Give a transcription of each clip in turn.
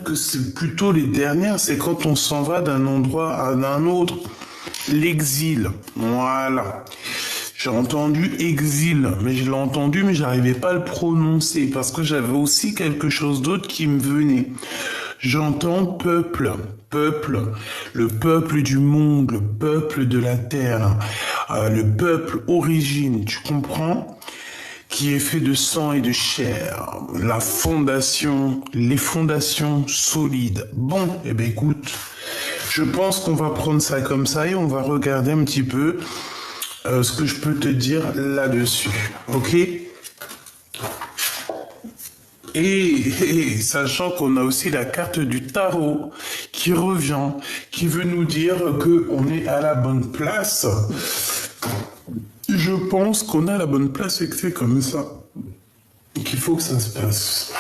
que c'est plutôt les dernières, c'est quand on s'en va d'un endroit à un autre. L'exil, voilà. J'ai entendu exil, mais je l'ai entendu, mais j'arrivais pas à le prononcer parce que j'avais aussi quelque chose d'autre qui me venait. J'entends peuple, peuple, le peuple du monde, le peuple de la terre, le peuple origine, tu comprends? Qui est fait de sang et de chair, la fondation, les fondations solides. Bon, eh ben écoute, je pense qu'on va prendre ça comme ça et on va regarder un petit peu ce que je peux te dire là-dessus, ok? Et sachant qu'on a aussi la carte du tarot qui revient, qui veut nous dire que on est à la bonne place. Je pense qu'on a la bonne place et que c'est comme ça qu'il faut que ça se passe.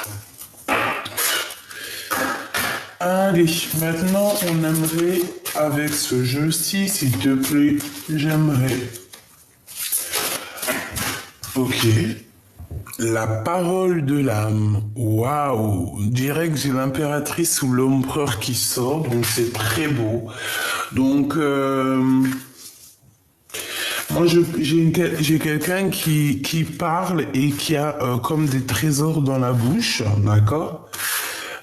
Allez, maintenant on aimerait, avec ce jeu-ci, s'il te plaît, j'aimerais. Ok. La parole de l'âme. Waouh. Direct, j'ai l'impératrice ou l'empereur qui sort, donc c'est très beau. Donc, moi, j'ai quelqu'un qui parle et qui a comme des trésors dans la bouche, d'accord?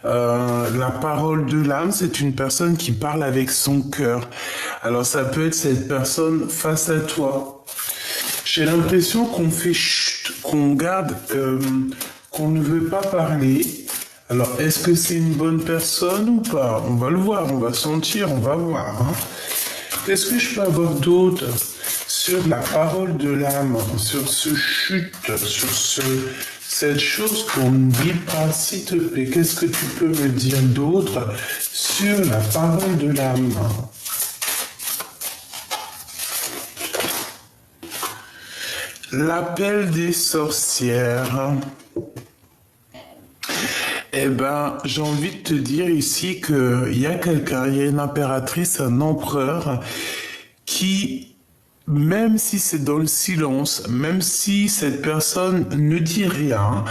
La parole de l'âme, c'est une personne qui parle avec son cœur. Alors, ça peut être cette personne face à toi. J'ai l'impression qu'on fait chut, qu'on garde, qu'on ne veut pas parler. Alors, est-ce que c'est une bonne personne ou pas? On va le voir, on va sentir, on va voir. Hein. Qu'est-ce que je peux avoir d'autre sur la parole de l'âme, sur ce chute, sur cette chose qu'on ne dit pas, s'il te plaît? Qu'est-ce que tu peux me dire d'autre sur la parole de l'âme? L'appel des sorcières. Eh ben, j'ai envie de te dire ici qu'il y a quelqu'un, il y a une impératrice, un empereur, qui, même si c'est dans le silence, même si cette personne ne dit rien,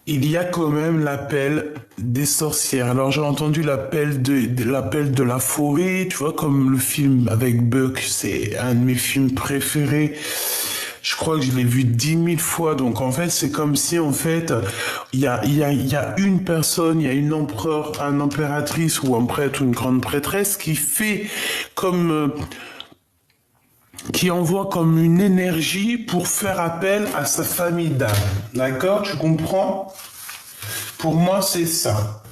il y a quand même l'appel des sorcières. Alors j'ai entendu l'appel de la forêt, tu vois, comme le film avec Buck, c'est un de mes films préférés. Je crois que je l'ai vu 10 000 fois. Donc, en fait, c'est comme si, en fait, il y a une personne, il y a une empereur, une impératrice ou un prêtre ou une grande prêtresse qui fait comme, qui envoie comme une énergie pour faire appel à sa famille d'âme. D'accord? Tu comprends? Pour moi, c'est ça.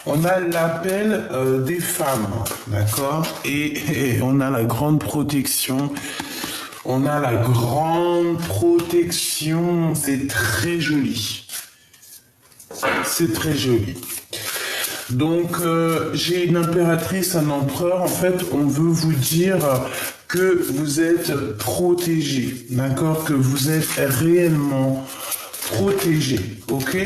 On a l'appel des femmes. D'accord? Et on a la grande protection. On a la grande protection, c'est très joli. C'est très joli. Donc, j'ai une impératrice, un empereur. En fait, on veut vous dire que vous êtes protégé, d'accord? Que vous êtes réellement protégé, ok?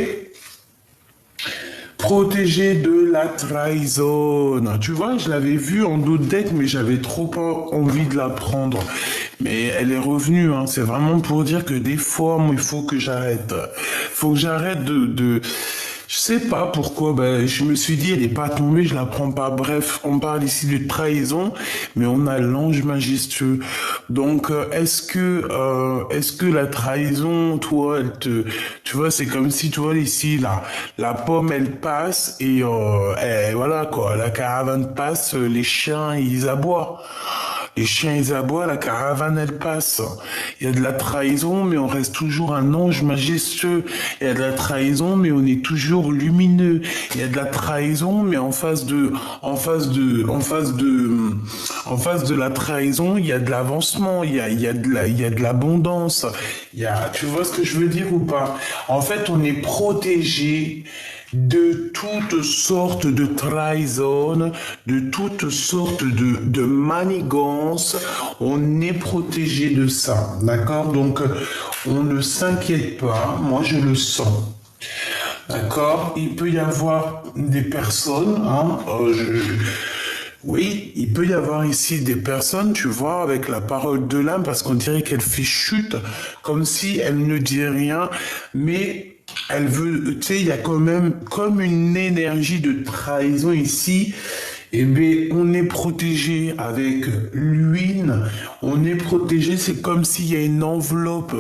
Protégé de la trahison. Tu vois, je l'avais vu en d'autres decks, mais j'avais trop pas envie de la prendre. Mais elle est revenue, hein. C'est vraiment pour dire que des fois, moi, il faut que j'arrête. Faut que j'arrête je sais pas pourquoi, ben, je me suis dit, elle est pas tombée, je la prends pas. Bref, on parle ici de trahison, mais on a l'ange majestueux. Donc, est-ce que la trahison, toi, tu vois, c'est comme si, tu vois, ici, la pomme, elle passe et voilà, quoi, la caravane passe, les chiens, ils aboient. Les chiens, ils aboient, la caravane, elle passe. Il y a de la trahison, mais on reste toujours un ange majestueux. Il y a de la trahison, mais on est toujours lumineux. Il y a de la trahison, mais en face de la trahison, il y a de l'avancement, il y a de l'abondance. Tu vois ce que je veux dire ou pas? En fait, on est protégé de toutes sortes de trahison, de toutes sortes de manigances. On est protégé de ça, d'accord? Donc, on ne s'inquiète pas. Moi, je le sens. D'accord? Il peut y avoir des personnes, hein, oui, il peut y avoir ici des personnes, tu vois, avec la parole de l'âme, parce qu'on dirait qu'elle fait chute, comme si elle ne dit rien, mais Elle veut, tu sais, il y a quand même comme une énergie de trahison ici. Eh bien, on est protégé avec l'huile, on est protégé, c'est comme s'il y a une enveloppe,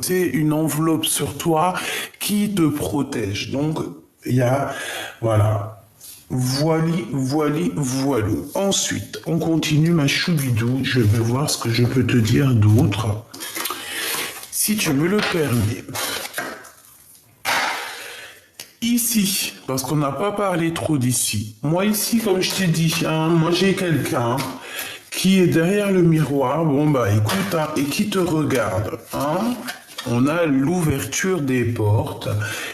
tu sais, une enveloppe sur toi qui te protège. Donc, il y a, voilà, voilou. Ensuite, on continue ma choubidou, je vais voir ce que je peux te dire d'autre, si tu me le permets. Ici, parce qu'on n'a pas parlé trop d'ici. Moi ici, comme je t'ai dit, hein, moi j'ai quelqu'un qui est derrière le miroir, bon bah écoute, hein, et qui te regarde. Hein. On a l'ouverture des portes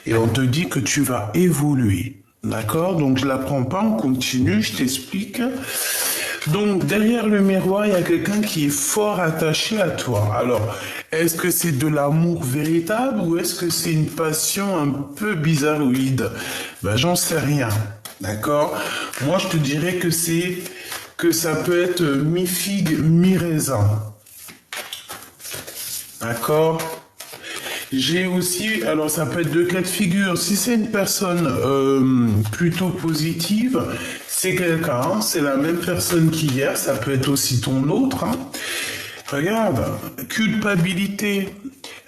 et on te dit que tu vas évoluer. D'accord? Donc je la prends pas, on continue, je t'explique. Donc derrière le miroir, il y a quelqu'un qui est fort attaché à toi. Alors, est-ce que c'est de l'amour véritable ou est-ce que c'est une passion un peu bizarroïde? Ben j'en sais rien. D'accord? Moi je te dirais que ça peut être mi-figue, mi-raisin. D'accord? J'ai aussi, alors ça peut être deux cas de figure. Si c'est une personne plutôt positive, c'est quelqu'un, hein, c'est la même personne qu'hier, ça peut être aussi ton autre. Hein. Regarde, culpabilité,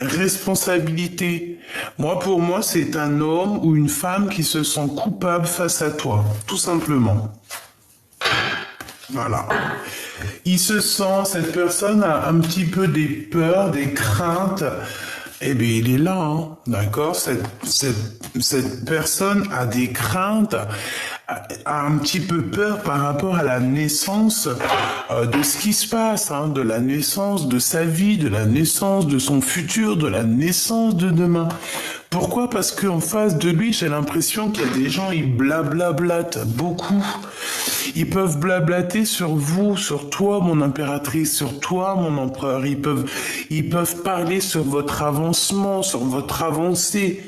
responsabilité. Moi, pour moi, c'est un homme ou une femme qui se sent coupable face à toi, tout simplement. Voilà. Il se sent, cette personne a un petit peu des peurs, des craintes. Eh bien, il est là, hein, d'accord? Cette personne a des craintes, a un petit peu peur par rapport à la naissance de ce qui se passe, hein, de la naissance de sa vie, de la naissance de son futur, de la naissance de demain. Pourquoi? Parce qu'en face de lui, j'ai l'impression qu'il y a des gens, ils blablablatent beaucoup. Ils peuvent blablater sur vous, sur toi, mon impératrice, sur toi, mon empereur. Ils peuvent parler sur votre avancement, sur votre avancée.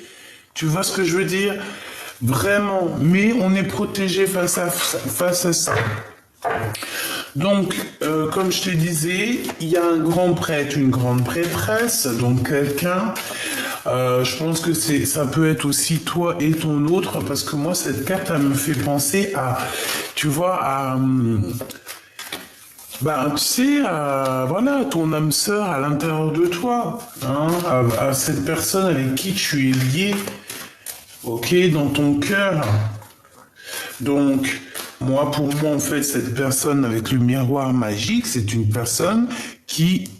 Tu vois ce que je veux dire? Vraiment. Mais on est protégé face à ça. Donc, comme je te disais, il y a un grand prêtre, une grande prêtresse, donc quelqu'un. Je pense que ça peut être aussi toi et ton autre, parce que moi, cette carte, elle me fait penser à, tu vois, tu sais, voilà, ton âme sœur à l'intérieur de toi, hein, à cette personne avec qui tu es lié, ok, dans ton cœur. Donc, pour moi, en fait, cette personne avec le miroir magique, c'est une personne qui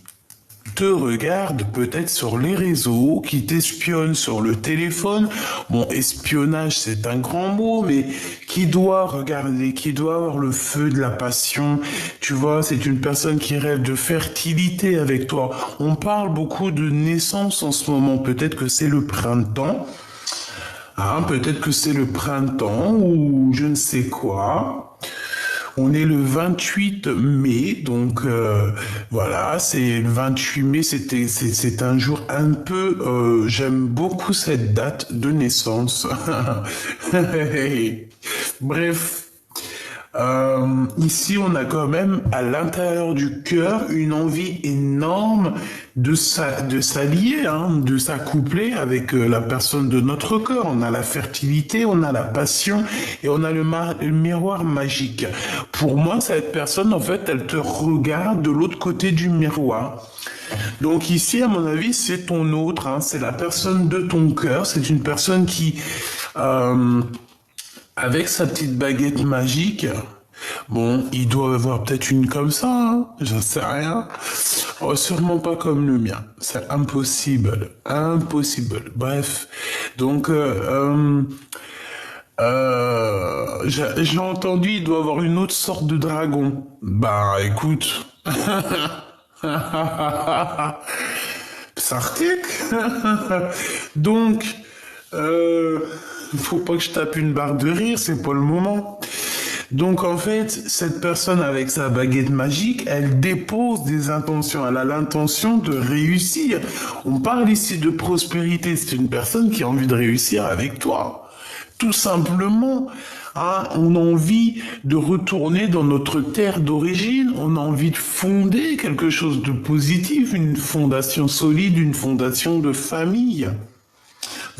te regarde peut-être sur les réseaux, qui t'espionne sur le téléphone. Bon, espionnage, c'est un grand mot, mais qui doit regarder, qui doit avoir le feu de la passion. Tu vois, c'est une personne qui rêve de fertilité avec toi. On parle beaucoup de naissance en ce moment. Peut-être que c'est le printemps. Hein, peut-être que c'est le printemps ou je ne sais quoi. On est le 28 mai, donc voilà, c'est le 28 mai, c'est un jour un peu, j'aime beaucoup cette date de naissance. Bref, ici on a quand même à l'intérieur du cœur une envie énorme de s'allier, hein, de s'accoupler avec la personne de notre corps. On a la fertilité, on a la passion et on a le miroir magique. Pour moi, cette personne, en fait, elle te regarde de l'autre côté du miroir. Donc ici, à mon avis, c'est ton autre, hein, c'est la personne de ton cœur, c'est une personne qui... avec sa petite baguette magique, bon, il doit avoir peut-être une comme ça, hein, j'en sais rien. Oh, sûrement pas comme le mien, c'est impossible, impossible. Bref, donc j'ai entendu, il doit avoir une autre sorte de dragon. Bah, écoute, Sartek. Donc, faut pas que je tape une barre de rire, c'est pas le moment. Donc en fait, cette personne avec sa baguette magique, elle dépose des intentions, elle a l'intention de réussir. On parle ici de prospérité, c'est une personne qui a envie de réussir avec toi. Tout simplement, hein, on a envie de retourner dans notre terre d'origine, on a envie de fonder quelque chose de positif, une fondation solide, une fondation de famille.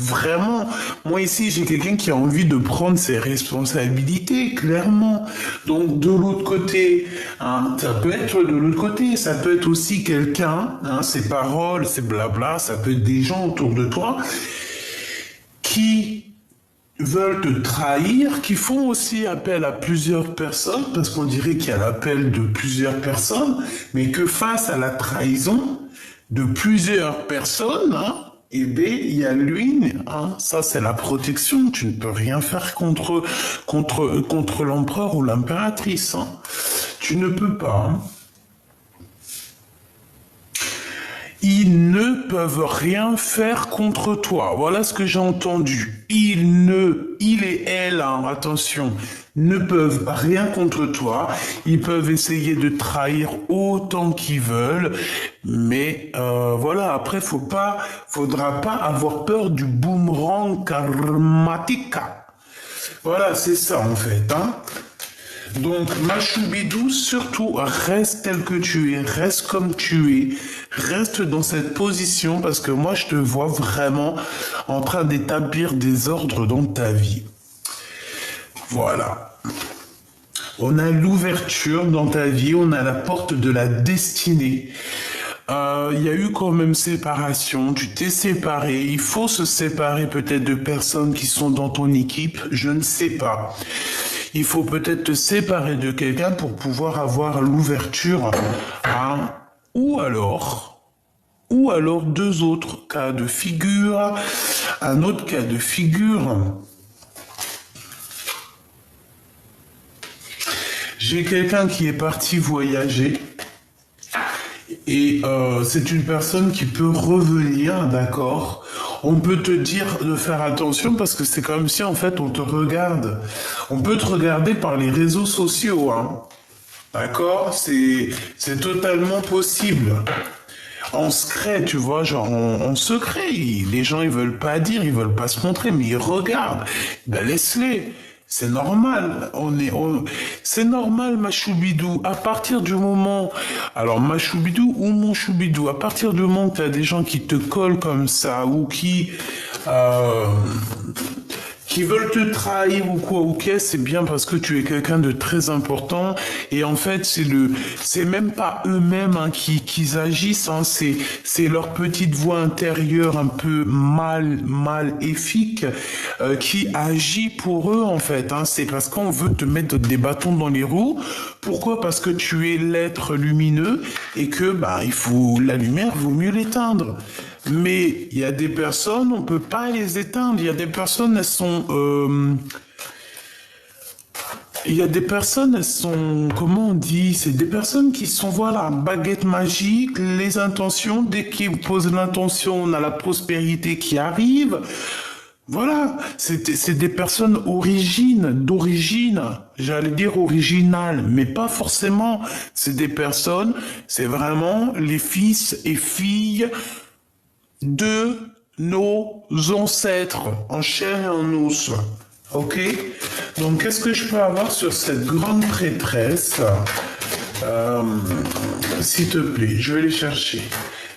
Vraiment, moi ici, j'ai quelqu'un qui a envie de prendre ses responsabilités, clairement. Donc, de l'autre côté, hein, ça peut être de l'autre côté, ça peut être aussi quelqu'un, hein, ses paroles, ses blabla, ça peut être des gens autour de toi qui veulent te trahir, qui font aussi appel à plusieurs personnes, parce qu'on dirait qu'il y a l'appel de plusieurs personnes, mais que face à la trahison de plusieurs personnes, hein, eh bien, il y a lui, hein, ça c'est la protection, tu ne peux rien faire contre l'empereur ou l'impératrice, hein. Tu ne peux pas, hein. Ils ne peuvent rien faire contre toi. Voilà ce que j'ai entendu. Il et elle, hein, attention, ne peuvent rien contre toi. Ils peuvent essayer de trahir autant qu'ils veulent. Mais voilà, après, faudra pas avoir peur du boomerang karmatique. Voilà, c'est ça en fait, hein. Donc, Machoubidou, surtout, reste tel que tu es, reste comme tu es, reste dans cette position parce que moi, je te vois vraiment en train d'établir des ordres dans ta vie. Voilà. On a l'ouverture dans ta vie, on a la porte de la destinée. Il y a eu quand même séparation, tu t'es séparé, il faut se séparer peut-être de personnes qui sont dans ton équipe, je ne sais pas. Il faut peut-être te séparer de quelqu'un pour pouvoir avoir l'ouverture, hein, ou alors deux autres cas de figure, un autre cas de figure. J'ai quelqu'un qui est parti voyager. Et c'est une personne qui peut revenir, d'accord. On peut te dire de faire attention parce que c'est comme si en fait on te regarde. On peut te regarder par les réseaux sociaux, hein. D'accord, c'est totalement possible. En secret, tu vois, genre en secret. Les gens ils veulent pas dire, ils veulent pas se montrer, mais ils regardent. Ben laisse-les. C'est normal, c'est normal, ma choubidou. À partir du moment, alors ma choubidou ou mon choubidou, à partir du moment que tu as des gens qui te collent comme ça ou qui veulent te trahir ou quoi, ok, c'est bien parce que tu es quelqu'un de très important et en fait c'est même pas eux-mêmes hein, qui agissent, hein, c'est leur petite voix intérieure un peu maléfique qui agit pour eux en fait, hein, c'est parce qu'on veut te mettre des bâtons dans les roues. Pourquoi? Parce que tu es l'être lumineux et que il faut la lumière, vaut mieux l'éteindre. Mais il y a des personnes, on peut pas les éteindre. Il y a des personnes, elles sont, comment on dit? C'est des personnes qui sont, voilà, baguette magique, les intentions. Dès qu'ils posent l'intention, on a la prospérité qui arrive. Voilà, c'est des personnes d'origine, j'allais dire originales, mais pas forcément. C'est des personnes, c'est vraiment les fils et filles de nos ancêtres, en chair et en os. Ok? Donc, qu'est-ce que je peux avoir sur cette grande prêtresse? S'il te plaît, je vais les chercher.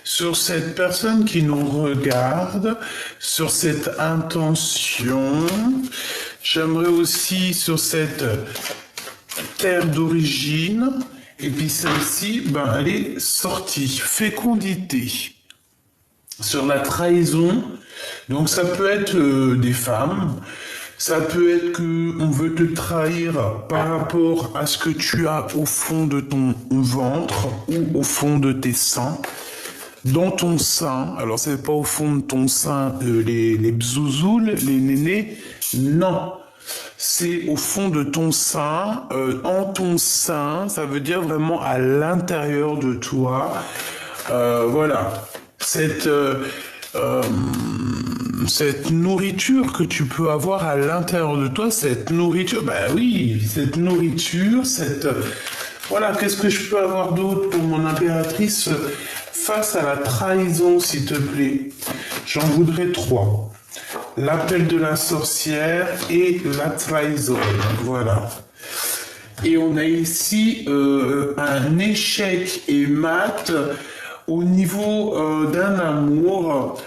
Sur cette personne qui nous regarde, sur cette intention, j'aimerais aussi sur cette terre d'origine, et puis celle-ci, elle est sortie, fécondité. Sur la trahison, donc ça peut être des femmes, ça peut être que on veut te trahir par rapport à ce que tu as au fond de ton ventre ou au fond de tes seins. Dans ton sein, alors c'est pas au fond de ton sein les bzouzoules, les nénés, non. C'est au fond de ton sein, en ton sein, ça veut dire vraiment à l'intérieur de toi. Voilà. Cette nourriture que tu peux avoir à l'intérieur de toi, cette nourriture, cette nourriture, voilà, qu'est-ce que je peux avoir d'autre pour mon impératrice face à la trahison, s'il te plaît? J'en voudrais 3. L'appel de la sorcière et la trahison, voilà. Et on a ici un échec et mat au niveau d'un amour.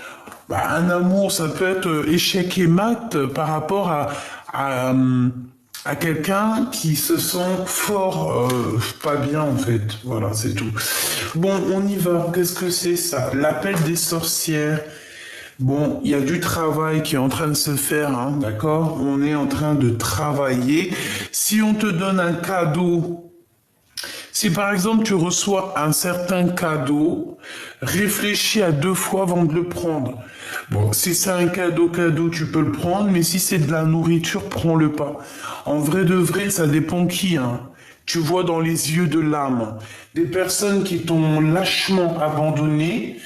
Bah, un amour, ça peut être échec et mat par rapport à, euh, à quelqu'un qui se sent fort, pas bien en fait. Voilà, c'est tout. Bon, on y va. Qu'est-ce que c'est ça? L'appel des sorcières. Bon, il y a du travail qui est en train de se faire, hein, d'accord? On est en train de travailler. Si on te donne un cadeau, si par exemple tu reçois un certain cadeau, réfléchis à deux fois avant de le prendre. Bon, si c'est un cadeau, tu peux le prendre, mais si c'est de la nourriture, prends-le pas. En vrai de vrai, ça dépend qui, hein. Tu vois dans les yeux de l'âme. Des personnes qui t'ont lâchement abandonné,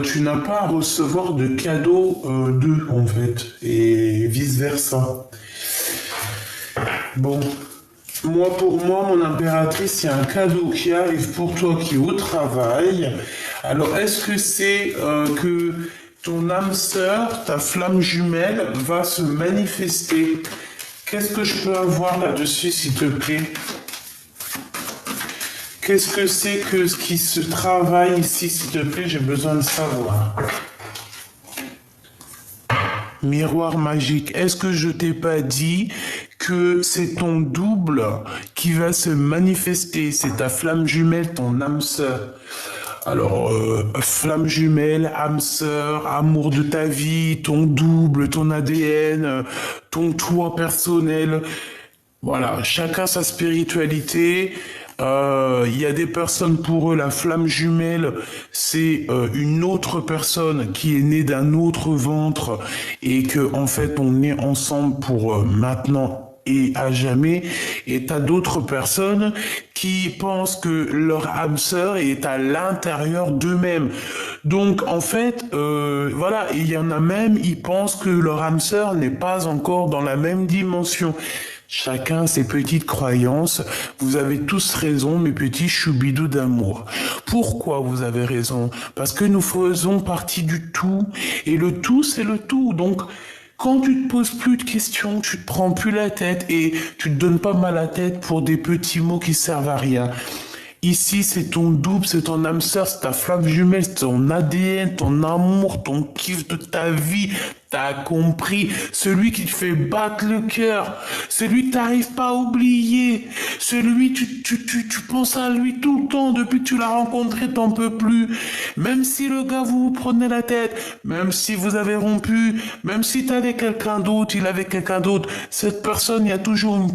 tu n'as pas à recevoir de cadeaux d'eux, en fait, et vice-versa. Bon, moi, pour moi, mon impératrice, il y a un cadeau qui arrive pour toi qui est au travail. Alors, est-ce que c'est que ton âme sœur, ta flamme jumelle, va se manifester? Qu'est-ce que je peux avoir là-dessus, s'il te plaît? Qu'est-ce que c'est que ce qui se travaille ici, s'il te plaît? J'ai besoin de savoir. Miroir magique, est-ce que je t'ai pas dit que c'est ton double qui va se manifester? C'est ta flamme jumelle, ton âme sœur. Alors, flamme jumelle, âme sœur, amour de ta vie, ton double, ton ADN, ton toi personnel. Voilà, chacun sa spiritualité. Il y a des personnes pour eux, la flamme jumelle, c'est une autre personne qui est née d'un autre ventre et que en fait on est ensemble pour maintenant et à jamais. Et t'as d'autres personnes qui pensent que leur âme sœur est à l'intérieur d'eux-mêmes. Donc en fait, voilà, il y en a même, ils pensent que leur âme sœur n'est pas encore dans la même dimension. Chacun ses petites croyances. Vous avez tous raison, mes petits choubidous d'amour. Pourquoi vous avez raison? Parce que nous faisons partie du tout. Et le tout, c'est le tout. Donc, quand tu te poses plus de questions, tu te prends plus la tête et tu te donnes pas mal la tête pour des petits mots qui servent à rien. Ici, c'est ton double, c'est ton âme sœur, c'est ta flamme jumelle, c'est ton ADN, ton amour, ton kiff de ta vie. T'as compris, celui qui te fait battre le cœur, celui que t'arrives pas à oublier, celui tu penses à lui tout le temps depuis que tu l'as rencontré, t'en peux plus. Même si le gars vous prenez la tête, même si vous avez rompu, même si t'avais quelqu'un d'autre, il avait quelqu'un d'autre, cette personne, il y a toujours une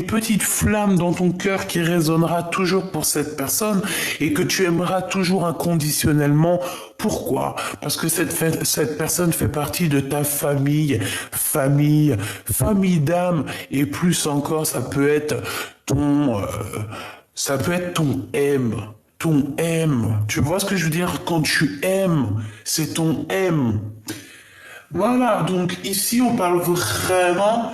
petite flamme dans ton cœur qui résonnera toujours pour cette personne et que tu aimeras toujours inconditionnellement. Pourquoi? Parce que cette personne fait partie de ta famille d'âme, et plus encore, ça peut être ton M. Tu vois ce que je veux dire? Quand tu aimes, c'est ton M. Voilà, donc ici on parle vraiment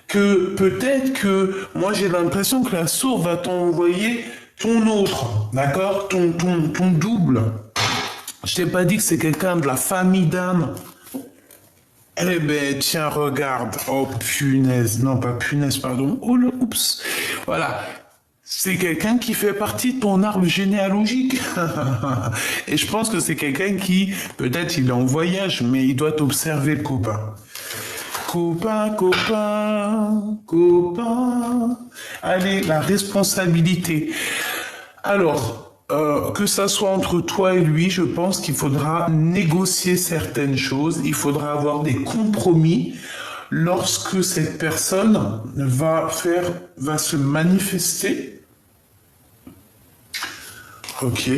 que peut-être que moi j'ai l'impression que la source va t'envoyer ton autre, d'accord? Ton double. Je t'ai pas dit que c'est quelqu'un de la famille d'âme. Eh ben, tiens, regarde. Oh, punaise. Non, pas punaise, pardon. Oh là, oups. Voilà. C'est quelqu'un qui fait partie de ton arbre généalogique. Et je pense que c'est quelqu'un qui, peut-être il est en voyage, mais il doit t'observer, le copain. Copain. Allez, la responsabilité. Alors, que ça soit entre toi et lui, je pense qu'il faudra négocier certaines choses, il faudra avoir des compromis lorsque cette personne va se manifester. Ok.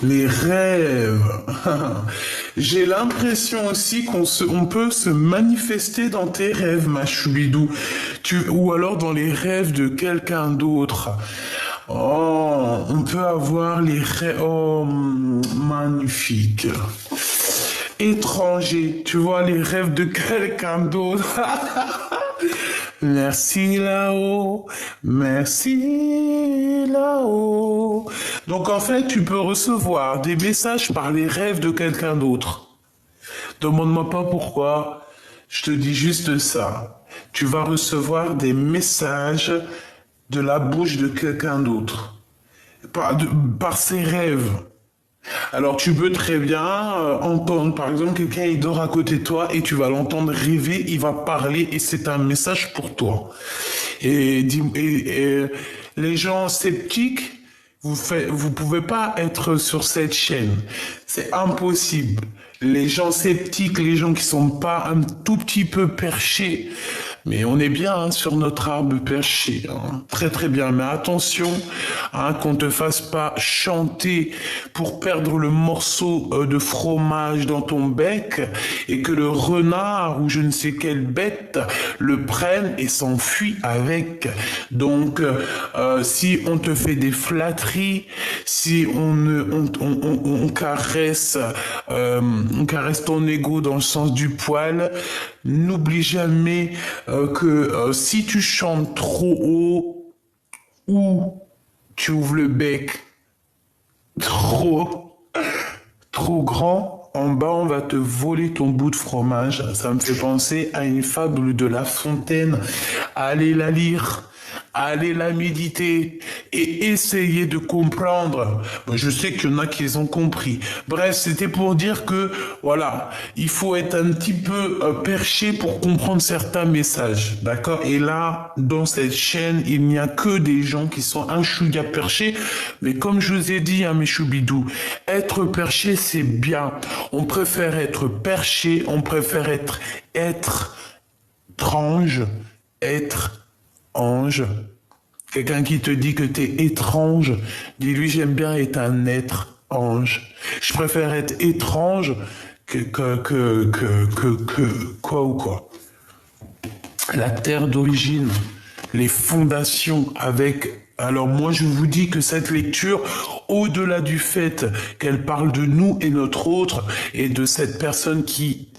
Les rêves. J'ai l'impression aussi on peut se manifester dans tes rêves, ma choubidou. Ou alors dans les rêves de quelqu'un d'autre. Oh, on peut avoir les rêves. Oh, magnifique. Étranger, tu vois les rêves de quelqu'un d'autre. Merci là-haut, merci là-haut. Donc en fait, tu peux recevoir des messages par les rêves de quelqu'un d'autre. Demande-moi pas pourquoi, je te dis juste ça. Tu vas recevoir des messages de la bouche de quelqu'un d'autre. Par ses rêves. Alors tu peux très bien entendre, par exemple, quelqu'un il dort à côté de toi et tu vas l'entendre rêver, il va parler et c'est un message pour toi. Et les gens sceptiques, vous pouvez pas être sur cette chaîne. C'est impossible. Les gens sceptiques, les gens qui sont pas un tout petit peu perchés, mais on est bien hein, sur notre arbre perché, hein. Très très bien. Mais attention, hein, qu'on te fasse pas chanter pour perdre le morceau de fromage dans ton bec et que le renard ou je ne sais quelle bête le prenne et s'enfuit avec. Donc, si on te fait des flatteries, si on caresse ton ego dans le sens du poil, n'oublie jamais que si tu chantes trop haut ou tu ouvres le bec trop, trop grand, en bas on va te voler ton bout de fromage. Ça me fait penser à une fable de La Fontaine. Allez la lire. Allez la méditer et essayer de comprendre. Bon, je sais qu'il y en a qui les ont compris. Bref, c'était pour dire que, voilà, il faut être un petit peu perché pour comprendre certains messages, d'accord? Et là, dans cette chaîne, il n'y a que des gens qui sont un chouïa perchés. Mais comme je vous ai dit, hein, mes choubidous, être perché, c'est bien. On préfère être perché, on préfère être étrange, être ange. Quelqu'un qui te dit que t'es étrange, dis-lui j'aime bien être un être ange. Je préfère être étrange quoi ou quoi. La terre d'origine, les fondations avec... Alors moi je vous dis que cette lecture, au-delà du fait qu'elle parle de nous et notre autre, et de cette personne qui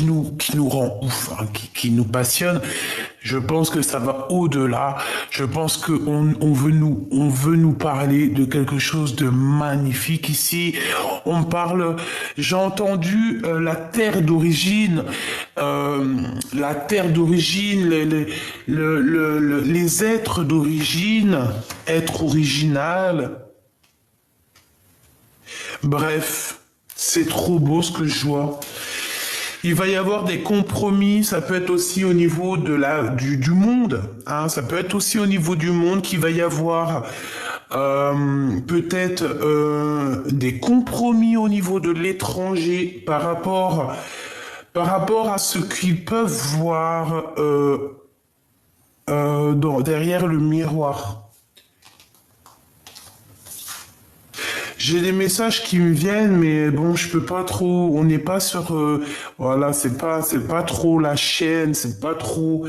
nous rend ouf, hein, qui nous passionne. Je pense que ça va au-delà. Je pense qu'on veut nous parler de quelque chose de magnifique ici. On parle, j'ai entendu la terre d'origine, les êtres d'origine, être original. Bref, c'est trop beau ce que je vois. Il va y avoir des compromis, ça peut être aussi au niveau du monde, hein, ça peut être aussi au niveau du monde qu'il va y avoir peut-être des compromis au niveau de l'étranger par rapport à ce qu'ils peuvent voir derrière le miroir. J'ai des messages qui me viennent, mais bon, je peux pas trop. On n'est pas sur, voilà, c'est pas trop la chaîne, c'est pas trop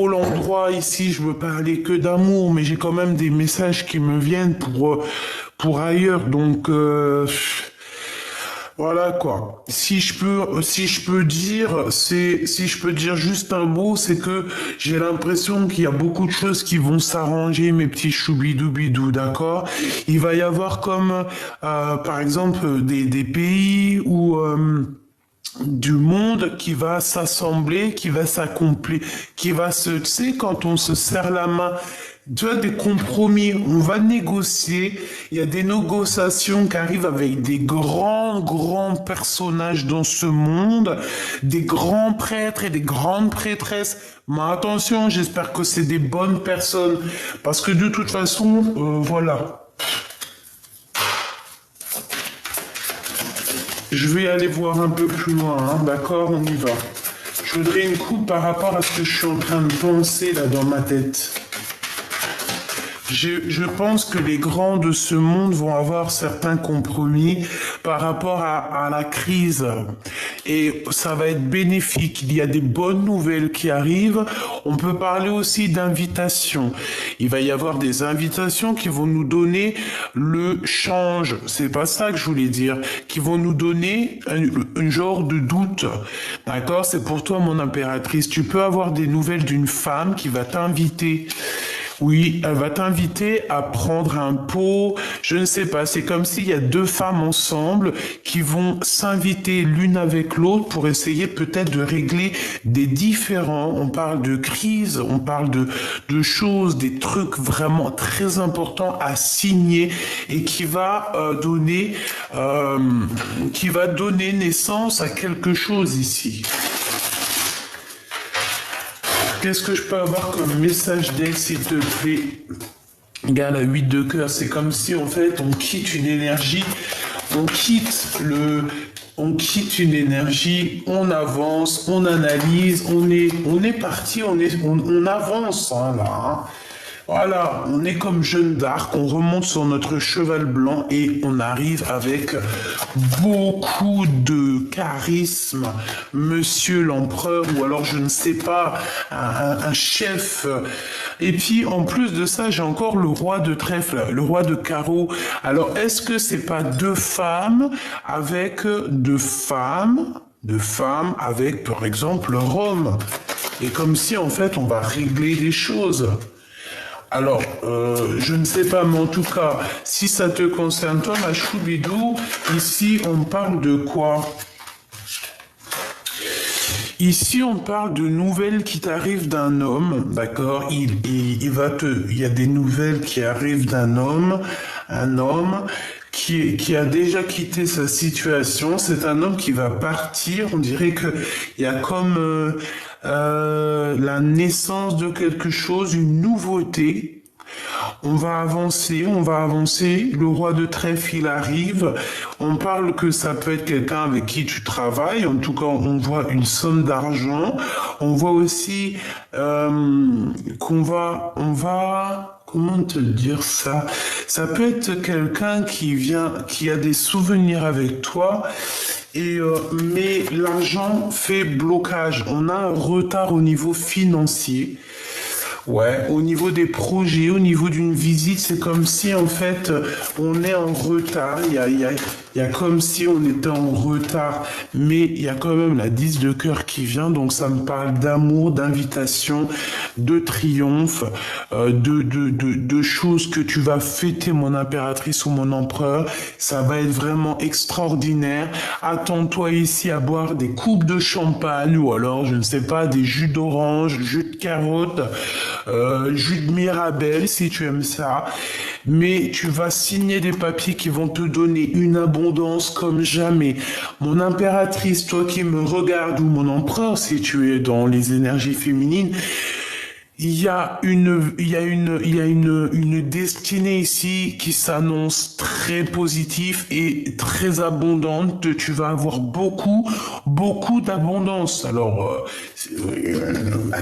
l'endroit ici. Je veux parler que d'amour, mais j'ai quand même des messages qui me viennent pour ailleurs. Donc voilà quoi. Si je peux dire juste un mot, c'est que j'ai l'impression qu'il y a beaucoup de choses qui vont s'arranger, mes petits choubidoubidou, d'accord? Il va y avoir comme, par exemple, des pays où du monde qui va s'assembler, qui va s'accomplir, tu sais, quand on se serre la main, tu as des compromis, on va négocier, il y a des négociations qui arrivent avec des grands personnages dans ce monde, des grands prêtres et des grandes prêtresses. Mais attention, j'espère que c'est des bonnes personnes, parce que de toute façon, voilà. Je vais aller voir un peu plus loin, hein, d'accord, on y va. Je voudrais une coupe par rapport à ce que je suis en train de penser là dans ma tête. Je pense que les grands de ce monde vont avoir certains compromis par rapport à la crise. Et ça va être bénéfique. Il y a des bonnes nouvelles qui arrivent. On peut parler aussi d'invitations. Il va y avoir des invitations qui vont nous donner le change. C'est pas ça que je voulais dire. Qui vont nous donner un genre de doute. D'accord? C'est pour toi, mon impératrice. Tu peux avoir des nouvelles d'une femme qui va t'inviter. Oui, elle va t'inviter à prendre un pot, je ne sais pas, c'est comme s'il y a deux femmes ensemble qui vont s'inviter l'une avec l'autre pour essayer peut-être de régler des différends. On parle de crise, on parle de choses, des trucs vraiment très importants à signer et qui va donner naissance à quelque chose ici. Qu'est-ce que je peux avoir comme message d'elle, s'il te plaît? Regarde, la 8 de cœur, c'est comme si, en fait, on quitte une énergie, on quitte une énergie, on avance, on analyse, on est parti, on avance, hein, là, hein. Voilà, on est comme Jeanne d'Arc, on remonte sur notre cheval blanc et on arrive avec beaucoup de charisme, monsieur l'empereur, ou alors je ne sais pas, un chef. Et puis en plus de ça, j'ai encore le roi de trèfle, le roi de carreau. Alors est-ce que c'est pas deux femmes avec avec par exemple Rome? Et comme si en fait on va régler des choses. Alors, je ne sais pas, mais en tout cas, si ça te concerne, toi, ma choubidou, ici, on parle de quoi? Ici, on parle de nouvelles qui t'arrivent d'un homme, d'accord? Il y a des nouvelles qui arrivent d'un homme, un homme qui a déjà quitté sa situation. C'est un homme qui va partir. On dirait que il y a comme la naissance de quelque chose, une nouveauté. On va avancer. Le roi de trèfle, il arrive. On parle que ça peut être quelqu'un avec qui tu travailles. En tout cas, on voit une somme d'argent. On voit aussi comment te dire ça? Ça peut être quelqu'un qui a des souvenirs avec toi. Mais l'argent fait blocage. On a un retard au niveau financier. Ouais, au niveau des projets, au niveau d'une visite, c'est comme si en fait on est en retard. Il y a comme si on était en retard, mais il y a quand même la 10 de cœur qui vient, donc ça me parle d'amour, d'invitation, de triomphe, de choses que tu vas fêter, mon impératrice ou mon empereur. Ça va être vraiment extraordinaire. Attends-toi ici à boire des coupes de champagne ou alors, je ne sais pas, des jus d'orange, jus de carotte. Jus de Mirabelle si tu aimes ça, mais tu vas signer des papiers qui vont te donner une abondance comme jamais. Mon impératrice, toi qui me regardes, ou mon empereur si tu es dans les énergies féminines, il y a une destinée ici qui s'annonce très positive et très abondante. Tu vas avoir beaucoup d'abondance. Alors,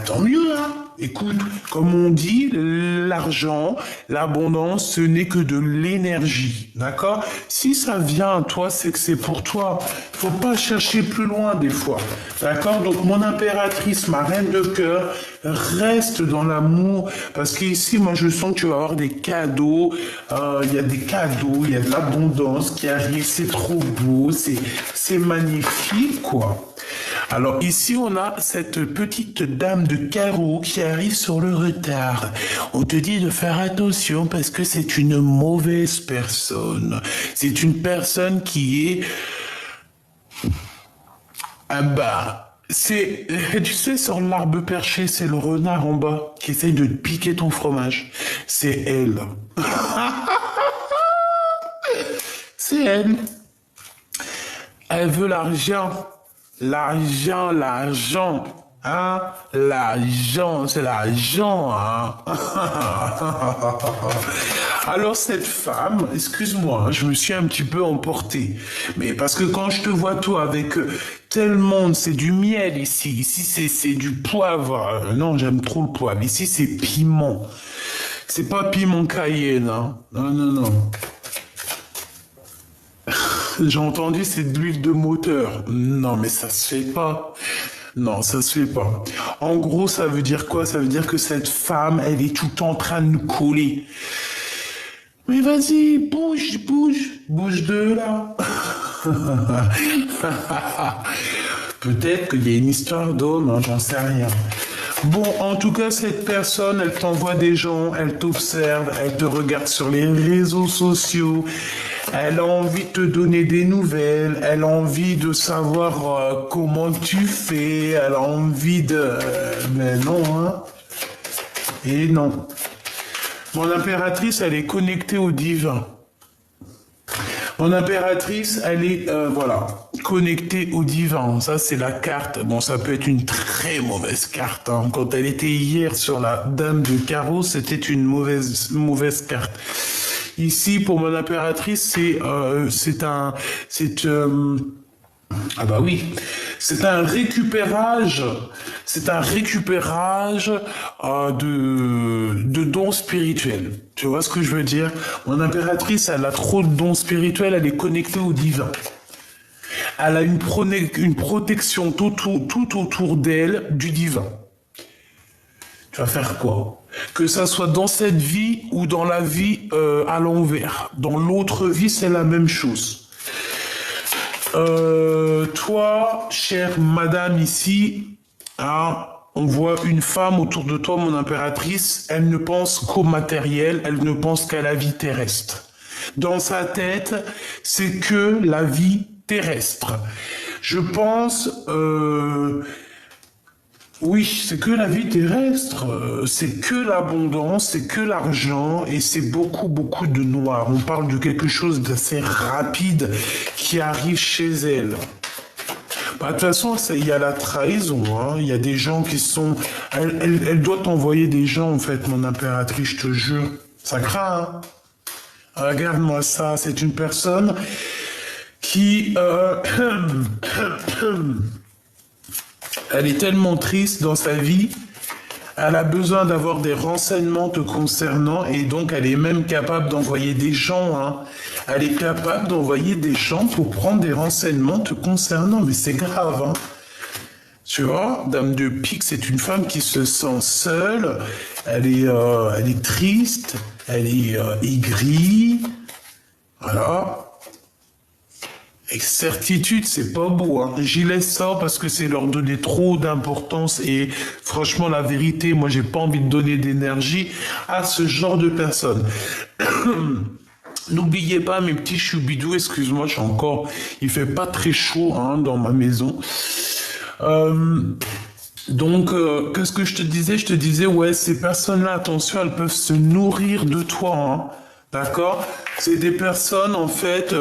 tant mieux, hein. Écoute, comme on dit, l'argent, l'abondance, ce n'est que de l'énergie, d'accord? Si ça vient à toi, c'est que c'est pour toi. Faut pas chercher plus loin des fois, d'accord? Donc mon impératrice, ma reine de cœur, reste dans l'amour, parce qu'ici, moi, je sens que tu vas avoir des cadeaux. Il y a des cadeaux, il y a de l'abondance qui arrive. C'est trop beau, c'est magnifique, quoi. Alors ici, on a cette petite dame de carreau qui arrive sur le retard. On te dit de faire attention parce que c'est une mauvaise personne. C'est une personne qui est... Ah bah, tu sais, sur l'arbre perché, c'est le renard en bas qui essaye de te piquer ton fromage. C'est elle. C'est elle. Elle veut l'argent. L'argent, hein? L'argent, c'est l'argent, hein? Alors cette femme, excuse-moi, je me suis un petit peu emporté. Mais parce que quand je te vois toi avec tel monde, c'est du miel ici. Ici c'est du poivre. Non, j'aime trop le poivre. Ici c'est piment. C'est pas piment cayenne, hein? Non. J'ai entendu c'est de l'huile de moteur. Non, mais ça se fait pas. Non, ça se fait pas. En gros, ça veut dire quoi? Ça veut dire que cette femme, elle est tout en train de nous coller. Mais vas-y, bouge de là. Peut-être qu'il y a une histoire d'homme, hein, j'en sais rien. Bon, en tout cas, cette personne, elle t'envoie des gens, elle t'observe, elle te regarde sur les réseaux sociaux, elle a envie de te donner des nouvelles, elle a envie de savoir comment tu fais, elle a envie de... mais non, hein. Et non. Mon impératrice, elle est connectée au divin. Mon impératrice, elle est, voilà, connectée au divin. Ça, c'est la carte. Bon, ça peut être une très mauvaise carte, hein. Quand elle était hier sur la dame de carreau, c'était une mauvaise carte. Ici, pour mon impératrice, ah bah oui, c'est un récupérage de dons spirituels. Tu vois ce que je veux dire? Mon impératrice, elle a trop de dons spirituels, elle est connectée au divin. Elle a une protection tout autour d'elle du divin. Tu vas faire quoi? Que ça soit dans cette vie ou dans la vie à l'envers. Dans l'autre vie, c'est la même chose. Toi, chère madame ici, hein, on voit une femme autour de toi, mon impératrice, elle ne pense qu'au matériel, elle ne pense qu'à la vie terrestre. Dans sa tête, c'est que la vie terrestre. Je pense, oui, c'est que la vie terrestre, c'est que l'abondance, c'est que l'argent et c'est beaucoup de noir. On parle de quelque chose d'assez rapide qui arrive chez elle. Bah, de toute façon, il y a la trahison, hein. Il y a des gens qui sont... Elle doit t'envoyer des gens, en fait, mon impératrice, je te jure. Ça craint, hein. Regarde-moi ça, c'est une personne qui... Elle est tellement triste dans sa vie, elle a besoin d'avoir des renseignements te concernant et donc elle est même capable d'envoyer des gens, hein. Elle est capable d'envoyer des gens pour prendre des renseignements te concernant, mais c'est grave, hein. Tu vois, Dame de Pique, c'est une femme qui se sent seule, elle est triste, elle est aigrie, voilà. Avec certitude, c'est pas beau, hein. J'y laisse ça parce que c'est leur donner trop d'importance et franchement, la vérité, moi, j'ai pas envie de donner d'énergie à ce genre de personnes. N'oubliez pas, mes petits choubidous, excuse-moi, il fait pas très chaud, hein, dans ma maison. Donc, qu'est-ce que je te disais? Je te disais, ouais, ces personnes-là, attention, elles peuvent se nourrir de toi, hein. D'accord? C'est des personnes, en fait,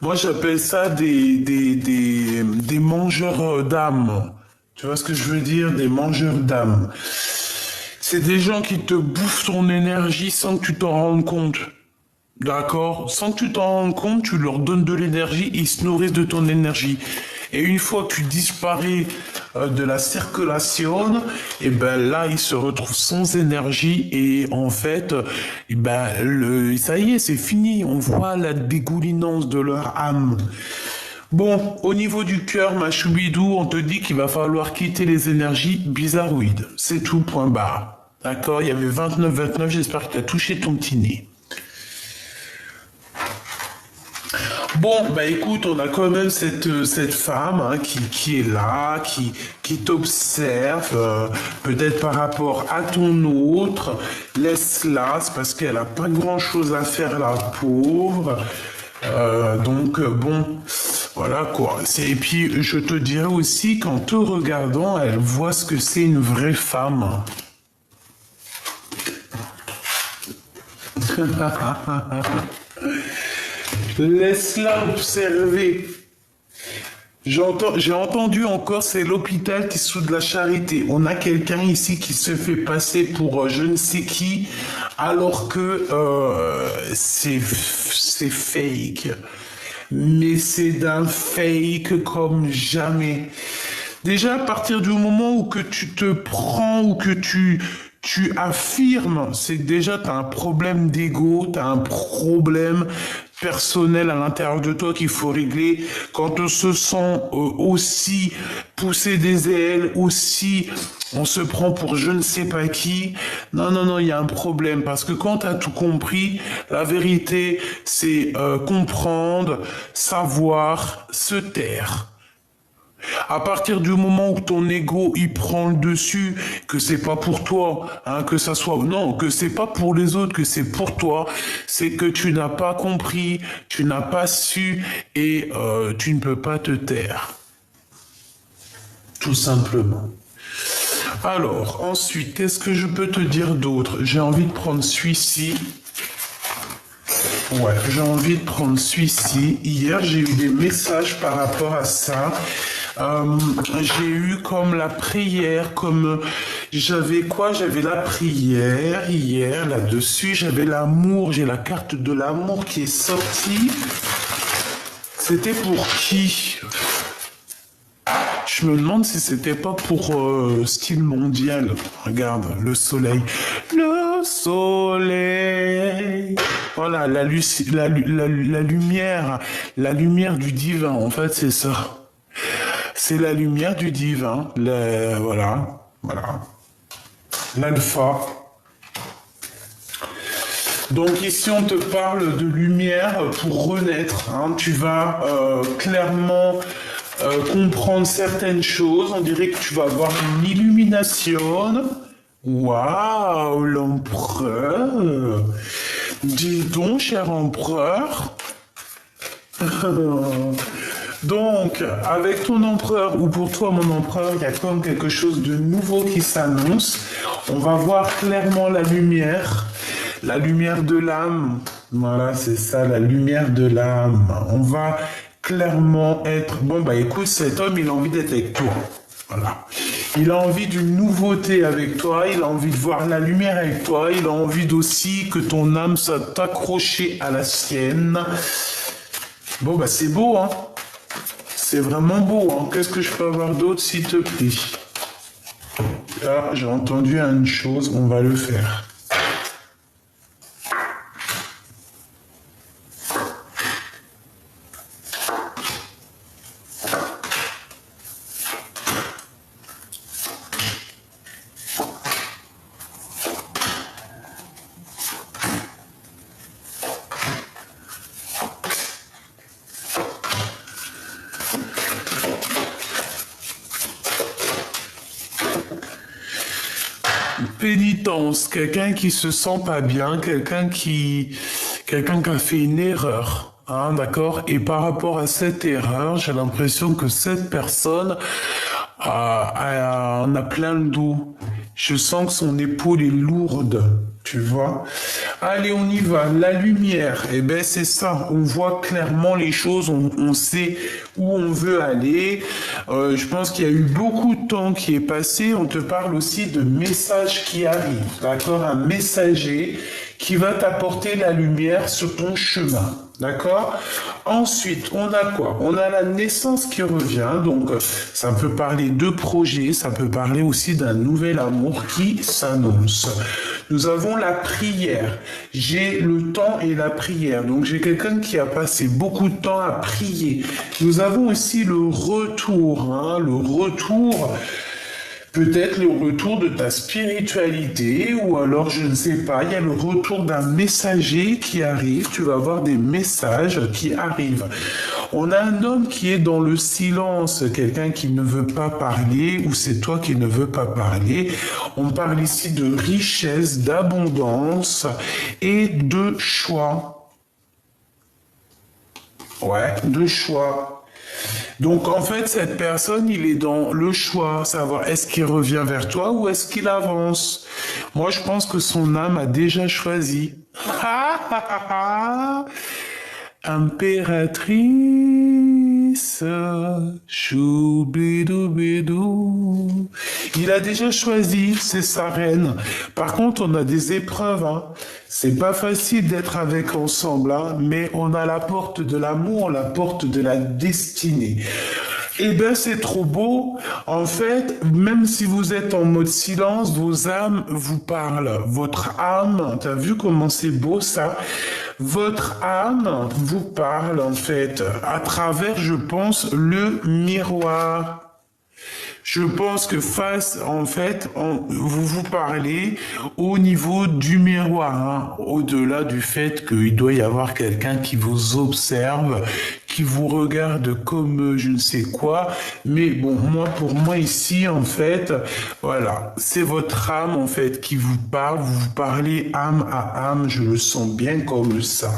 moi j'appelle ça des mangeurs d'âme. Tu vois ce que je veux dire? Des mangeurs d'âme. C'est des gens qui te bouffent ton énergie sans que tu t'en rendes compte. D'accord? Sans que tu t'en rendes compte, tu leur donnes de l'énergie, ils se nourrissent de ton énergie. Et une fois que tu disparais de la circulation, et ben là, ils se retrouvent sans énergie et en fait, et ben ça y est, c'est fini. On voit la dégoulinance de leur âme. Bon, au niveau du cœur, ma choubidou, on te dit qu'il va falloir quitter les énergies bizarroïdes. C'est tout, point barre. D'accord? Il y avait 29, j'espère que tu as touché ton petit nez. Bon, bah écoute, on a quand même cette femme, hein, qui est là, qui t'observe, peut-être par rapport à ton autre. Laisse-la, c'est parce qu'elle a pas grand-chose à faire, la pauvre. Donc bon, voilà quoi. Et puis je te dirais aussi qu'en te regardant, elle voit ce que c'est une vraie femme. Laisse-la observer. J'ai entendu encore, c'est l'hôpital qui soude la charité. On a quelqu'un ici qui se fait passer pour je ne sais qui, alors que c'est fake. Mais c'est d'un fake comme jamais. Déjà, à partir du moment où que tu te prends ou que tu affirmes, c'est que déjà tu as un problème d'ego, tu as un problème personnel à l'intérieur de toi qu'il faut régler. Quand on se sent aussi pousser des ailes, aussi on se prend pour je ne sais pas qui. Non, il y a un problème parce que quand tu as tout compris, la vérité c'est comprendre, savoir, se taire. À partir du moment où ton ego il prend le dessus, que c'est pas pour toi, hein, que ça soit non, que c'est pas pour les autres, que c'est pour toi, c'est que tu n'as pas compris, tu n'as pas su et tu ne peux pas te taire, tout simplement. Alors, ensuite, qu'est-ce que je peux te dire d'autre? J'ai envie de prendre celui-ci. Ouais, j'ai envie de prendre celui-ci. Hier, j'ai eu des messages par rapport à ça. J'ai eu comme la prière, comme j'avais quoi? J'avais la prière hier là-dessus. J'avais l'amour, j'ai la carte de l'amour qui est sortie. C'était pour qui? Je me demande si c'était pas pour style mondial. Regarde, le soleil. Le soleil. Voilà, la lumière du divin, en fait, c'est ça. C'est la lumière du divin. Voilà. L'alpha. Donc ici, on te parle de lumière pour renaître. Hein. Tu vas clairement comprendre certaines choses. On dirait que tu vas avoir une illumination. Waouh, l'empereur. Dis donc, cher empereur. Donc, avec ton empereur, ou pour toi, mon empereur, il y a comme quelque chose de nouveau qui s'annonce. On va voir clairement la lumière de l'âme. Voilà, c'est ça, la lumière de l'âme. On va clairement être... Bon, bah écoute, cet homme, il a envie d'être avec toi. Voilà. Il a envie d'une nouveauté avec toi, il a envie de voir la lumière avec toi, il a envie aussi que ton âme soit accrochée à la sienne. Bon, bah c'est beau, hein. C'est vraiment beau, hein. Qu'est-ce que je peux avoir d'autre, s'il te plaît? Là, j'ai entendu une chose, on va le faire. Pénitence, quelqu'un qui se sent pas bien, quelqu'un qui a fait une erreur, hein, d'accord? Et par rapport à cette erreur, j'ai l'impression que cette personne en a plein le dos. Je sens que son épaule est lourde, tu vois. Allez, on y va. La lumière, eh ben c'est ça. On voit clairement les choses, on sait où on veut aller. Je pense qu'il y a eu beaucoup de temps qui est passé. On te parle aussi de messages qui arrivent, d'accord? Un messager qui va t'apporter la lumière sur ton chemin. D'accord? Ensuite, on a quoi? On a la naissance qui revient. Donc, ça peut parler de projets, ça peut parler aussi d'un nouvel amour qui s'annonce. Nous avons la prière. J'ai le temps et la prière. Donc, j'ai quelqu'un qui a passé beaucoup de temps à prier. Nous avons aussi le retour. Hein, le retour... Peut-être le retour de ta spiritualité ou alors je ne sais pas, il y a le retour d'un messager qui arrive, tu vas avoir des messages qui arrivent. On a un homme qui est dans le silence, quelqu'un qui ne veut pas parler ou c'est toi qui ne veux pas parler. On parle ici de richesse, d'abondance et de choix. Ouais, de choix. Donc en fait, cette personne, il est dans le choix, savoir est-ce qu'il revient vers toi ou est-ce qu'il avance. Moi, je pense que son âme a déjà choisi. Impératrice, choubidoubidou. Il a déjà choisi, c'est sa reine. Par contre, on a des épreuves, hein. C'est pas facile d'être avec ensemble, hein, mais on a la porte de l'amour, la porte de la destinée. Eh ben, c'est trop beau. En fait, même si vous êtes en mode silence, vos âmes vous parlent. Votre âme, t'as vu comment c'est beau ça? Votre âme vous parle, en fait, à travers, je pense, le miroir. Je pense que vous vous parlez au niveau du miroir, hein, au-delà du fait qu'il doit y avoir quelqu'un qui vous observe, qui vous regarde comme je ne sais quoi. Mais bon, pour moi ici, en fait, voilà, c'est votre âme, en fait, qui vous parle. Vous vous parlez âme à âme, je le sens bien comme ça.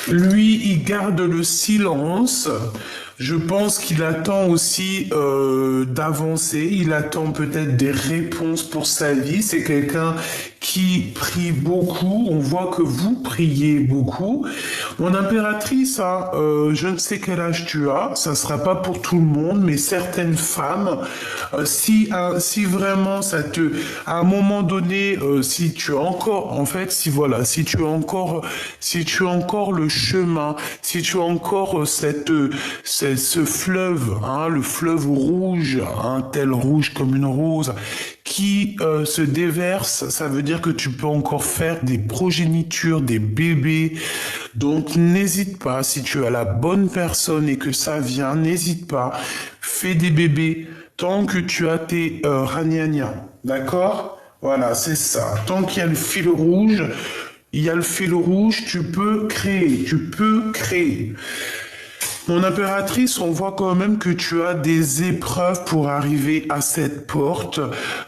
Lui, il garde le silence. Je pense qu'il attend aussi d'avancer. Il attend peut-être des réponses pour sa vie. C'est quelqu'un qui prie beaucoup. On voit que vous priez beaucoup. Mon impératrice, hein, je ne sais quel âge tu as. Ça ne sera pas pour tout le monde, mais certaines femmes, si vraiment ça te, à un moment donné, si tu as encore, en fait, si tu as encore le chemin, si tu as encore ce fleuve, hein, le fleuve rouge, un tel rouge comme une rose, qui se déverse, ça veut dire que tu peux encore faire des progénitures, des bébés. Donc n'hésite pas, si tu as la bonne personne et que ça vient, n'hésite pas, fais des bébés tant que tu as tes ragnagnas, d'accord? Voilà, c'est ça. Tant qu'il y a le fil rouge, tu peux créer. Mon impératrice, on voit quand même que tu as des épreuves pour arriver à cette porte.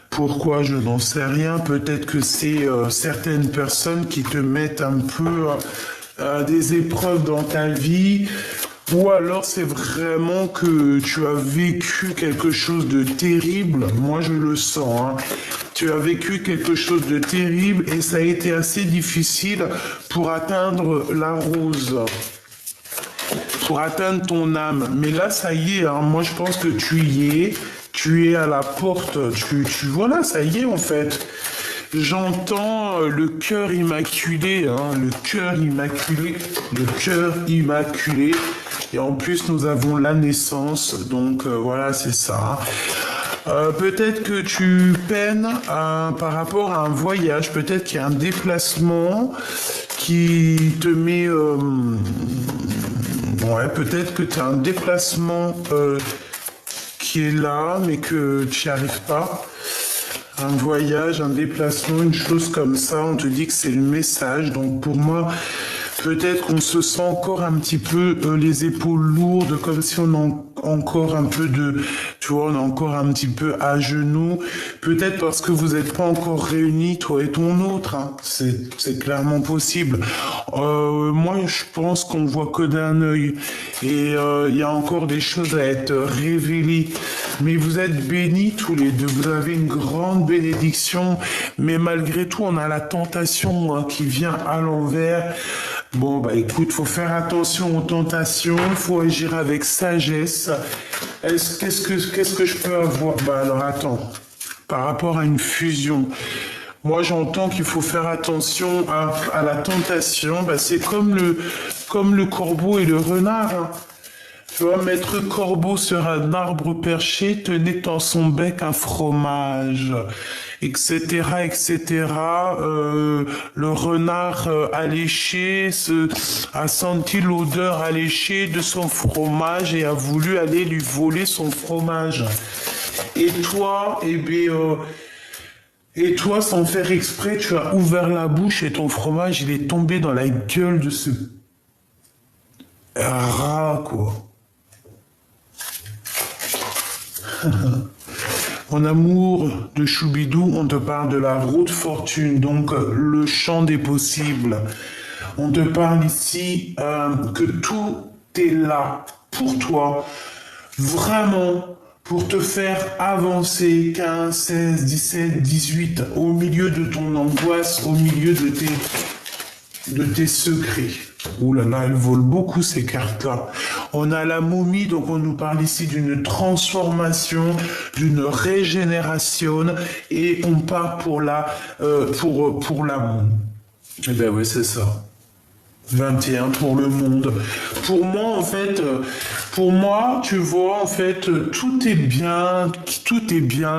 Pourquoi, je n'en sais rien. Peut-être que c'est certaines personnes qui te mettent un peu des épreuves dans ta vie. Ou alors c'est vraiment que tu as vécu quelque chose de terrible. Moi, je le sens, hein. Tu as vécu quelque chose de terrible et ça a été assez difficile pour atteindre la rose, pour atteindre ton âme. Mais là, ça y est, hein, moi je pense que tu es à la porte, voilà, ça y est en fait. J'entends le cœur immaculé, hein, le cœur immaculé. Et en plus, nous avons la naissance, donc voilà, c'est ça. Peut-être que tu peines par rapport à un voyage, peut-être qu'il y a un déplacement qui te met... ouais, peut-être que tu as un déplacement qui est là, mais que tu n'y arrives pas. Un voyage, un déplacement, une chose comme ça, on te dit que c'est le message. Donc pour moi, peut-être qu'on se sent encore un petit peu les épaules lourdes, comme si on a encore un peu tu vois, on est encore un petit peu à genoux. Peut-être parce que vous n'êtes pas encore réunis, toi et ton autre, hein. C'est clairement possible. Moi, je pense qu'on voit que d'un œil. Et il y a encore des choses à être révélées. Mais vous êtes bénis tous les deux. Vous avez une grande bénédiction. Mais malgré tout, on a la tentation, hein, qui vient à l'envers. Bon, bah écoute, faut faire attention aux tentations, faut agir avec sagesse. Qu'est-ce que je peux avoir? Bah alors attends, par rapport à une fusion, moi j'entends qu'il faut faire attention à la tentation. Bah c'est comme le corbeau et le renard, hein. Tu vois, Maître Corbeau sur un arbre perché tenait dans son bec un fromage, etc., etc. Le renard alléché a senti l'odeur alléchée de son fromage et a voulu aller lui voler son fromage. Et toi, sans faire exprès, tu as ouvert la bouche et ton fromage, il est tombé dans la gueule de ce rat, quoi. Mon amour de Choubidou, on te parle de la route fortune, donc le champ des possibles. On te parle ici que tout est là pour toi, vraiment pour te faire avancer 15, 16, 17, 18, au milieu de ton angoisse, au milieu de tes secrets. Ouh là là, elles volent beaucoup ces cartes-là. On a la momie, donc on nous parle ici d'une transformation, d'une régénération, et on part pour pour l'amour. Eh ben oui, c'est ça. 21 pour le monde. Pour moi, tu vois, en fait, tout est bien,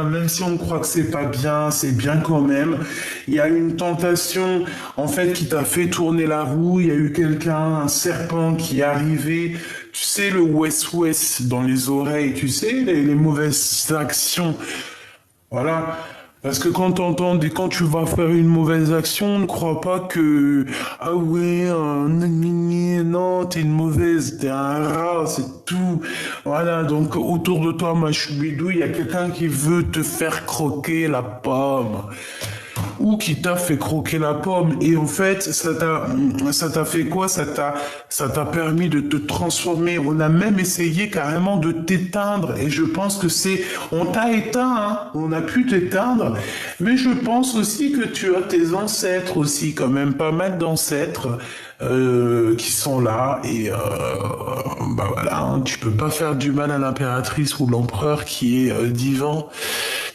même si on croit que c'est pas bien, c'est bien quand même. Il y a une tentation, en fait, qui t'a fait tourner la roue, il y a eu un serpent qui est arrivé, tu sais, le West dans les oreilles, tu sais, les mauvaises actions. Voilà. Parce que quand tu vas faire une mauvaise action, ne crois pas que, ah ouais, non, t'es une mauvaise, t'es un rat, c'est tout. Voilà, donc autour de toi, ma choubidou, il y a quelqu'un qui veut te faire croquer la pomme ou qui t'a fait croquer la pomme. Et en fait, ça t'a fait quoi? Ça t'a permis de te transformer. On a même essayé carrément de t'éteindre. Et je pense que on t'a éteint, hein. On a pu t'éteindre. Mais je pense aussi que tu as tes ancêtres aussi, quand même, pas mal d'ancêtres. Qui sont là et bah voilà, hein, tu peux pas faire du mal à l'impératrice ou l'empereur qui est divin.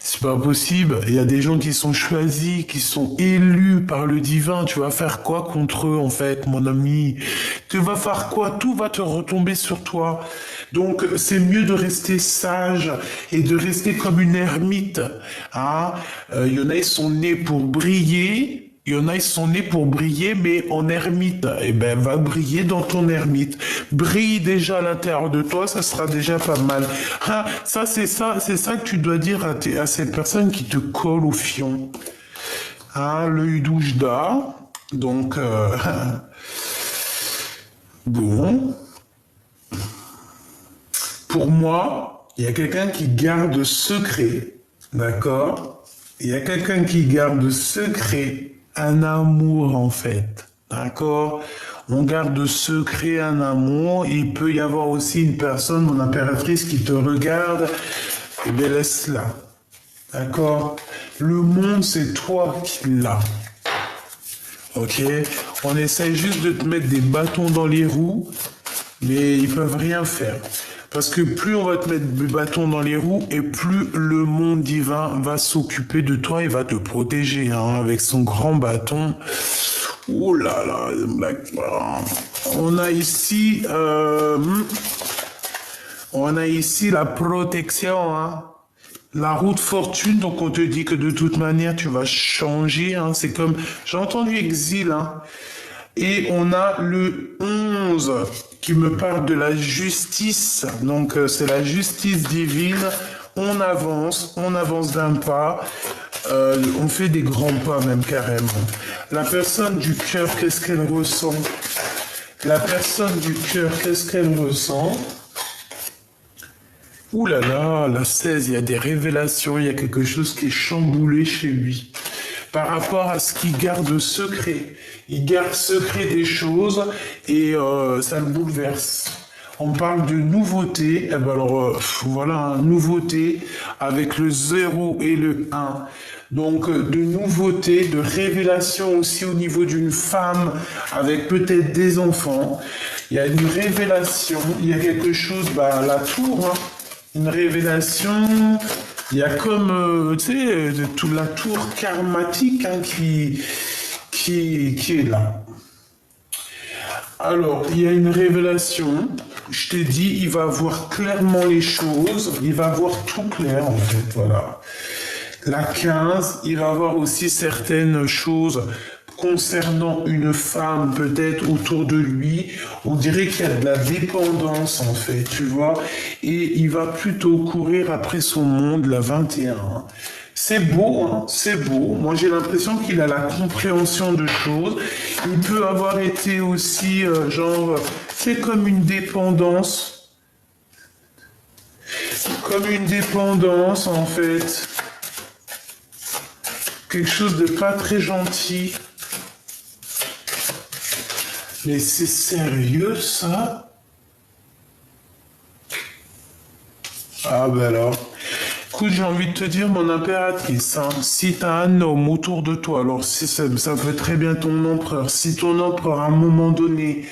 C'est pas possible. Il y a des gens qui sont choisis, qui sont élus par le divin. Tu vas faire quoi contre eux, en fait, mon ami? Tu vas faire quoi? Tout va te retomber sur toi. Donc, c'est mieux de rester sage et de rester comme une ermite. Hein? Il y en a, ils sont nés pour briller. Il y en a, ils sont nés pour briller, mais en ermite. Eh ben, va briller dans ton ermite. Brille déjà à l'intérieur de toi, ça sera déjà pas mal. Ah, c'est ça que tu dois dire à cette personne qui te colle au fion. Ah, le Udoujda. Donc, bon. Pour moi, il y a quelqu'un qui garde secret. D'accord? Il y a quelqu'un qui garde secret un amour, en fait. D'accord? On garde secret un amour. Il peut y avoir aussi une personne, mon impératrice, qui te regarde. Eh bien, laisse-la. D'accord? Le monde, c'est toi qui l'as. Ok? On essaye juste de te mettre des bâtons dans les roues, mais ils peuvent rien faire. Parce que plus on va te mettre des bâtons dans les roues et plus le monde divin va s'occuper de toi et va te protéger, hein, avec son grand bâton. Oh là là, on a ici la protection, hein. La roue de fortune, donc on te dit que de toute manière tu vas changer, hein. C'est comme, j'ai entendu exil, hein. Et on a le 11 qui me parle de la justice. Donc c'est la justice divine. On avance d'un pas. On fait des grands pas même carrément. La personne du cœur, qu'est-ce qu'elle ressent? La personne du cœur, qu'est-ce qu'elle ressent? Ouh là là, la 16, il y a des révélations, il y a quelque chose qui est chamboulé chez lui. Par rapport à ce qu'il garde secret. Il garde secret des choses et ça le bouleverse. On parle de nouveauté, eh ben alors voilà, nouveauté avec le 0 et le 1. Donc de nouveauté, de révélation aussi au niveau d'une femme avec peut-être des enfants. Il y a une révélation, il y a quelque chose, bah la tour, hein, une révélation. Il y a comme, tu sais, toute la tour karmatique, hein, qui est là. Alors, il y a une révélation. Je t'ai dit, il va voir clairement les choses. Il va voir tout clair, en fait, voilà. La 15, il va voir aussi certaines choses concernant une femme peut-être autour de lui. On dirait qu'il y a de la dépendance en fait, tu vois. Et il va plutôt courir après son monde, la 21. C'est beau, hein, c'est beau. Moi j'ai l'impression qu'il a la compréhension de choses. Il peut avoir été aussi genre, c'est comme une dépendance. Comme une dépendance en fait. Quelque chose de pas très gentil. Mais c'est sérieux, ça? Ah ben alors. Écoute, j'ai envie de te dire, mon impératrice, hein, si t'as un homme autour de toi, alors si ça peut très bien ton empereur, si ton empereur, à un moment donné,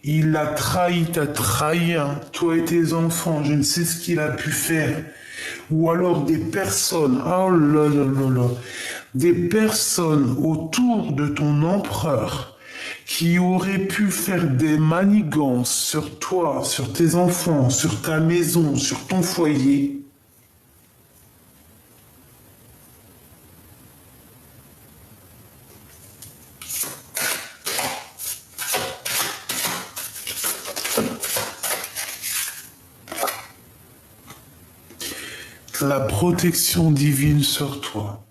il a trahi, t'as trahi, hein, toi et tes enfants, je ne sais ce qu'il a pu faire, ou alors des personnes, oh là là là là, des personnes autour de ton empereur, qui aurait pu faire des manigances sur toi, sur tes enfants, sur ta maison, sur ton foyer. La protection divine sur toi.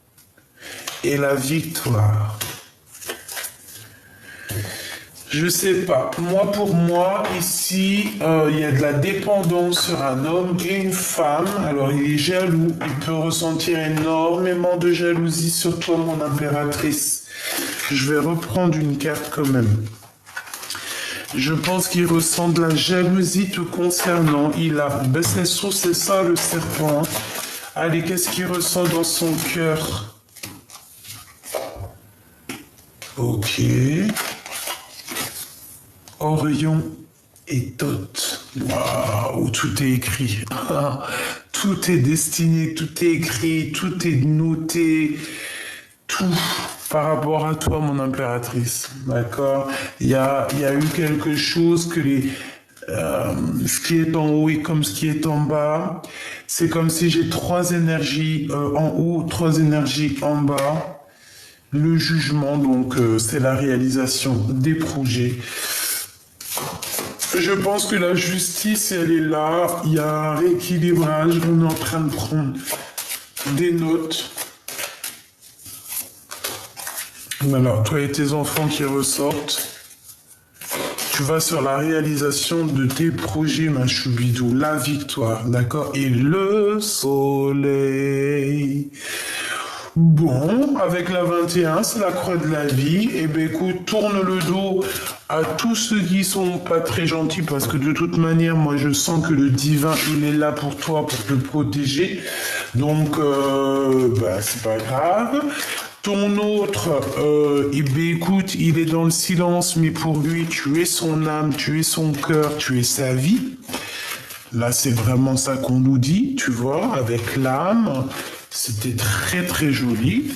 et la victoire. Je sais pas. Moi, pour moi, ici, il y a de la dépendance sur un homme et une femme. Alors, il est jaloux. Il peut ressentir énormément de jalousie sur toi, mon impératrice. Je vais reprendre une carte quand même. Je pense qu'il ressent de la jalousie te concernant. Il a... Ben, c'est ça, le serpent. Allez, qu'est-ce qu'il ressent dans son cœur? Ok. Orion et Thoth. Waouh, tout est écrit. Tout est destiné, tout est écrit, tout est noté. Tout par rapport à toi, mon impératrice. D'accord? Il y a eu quelque chose que ce qui est en haut est comme ce qui est en bas. C'est comme si j'ai trois énergies en haut, trois énergies en bas. Le jugement, donc, c'est la réalisation des projets. Je pense que la justice, elle est là. Il y a un rééquilibrage. On est en train de prendre des notes. Alors, toi et tes enfants qui ressortent, tu vas sur la réalisation de tes projets, ma choubidou. La victoire, d'accord? Et le soleil. Bon, avec la 21, c'est la croix de la vie. Eh bien, écoute, tourne le dos à tous ceux qui sont pas très gentils parce que de toute manière, moi, je sens que le divin, il est là pour toi, pour te protéger. Donc, c'est pas grave. Ton autre, eh bien, écoute, il est dans le silence, mais pour lui, tu es son âme, tu es son cœur, tu es sa vie. Là, c'est vraiment ça qu'on nous dit, tu vois, avec l'âme. C'était très très joli.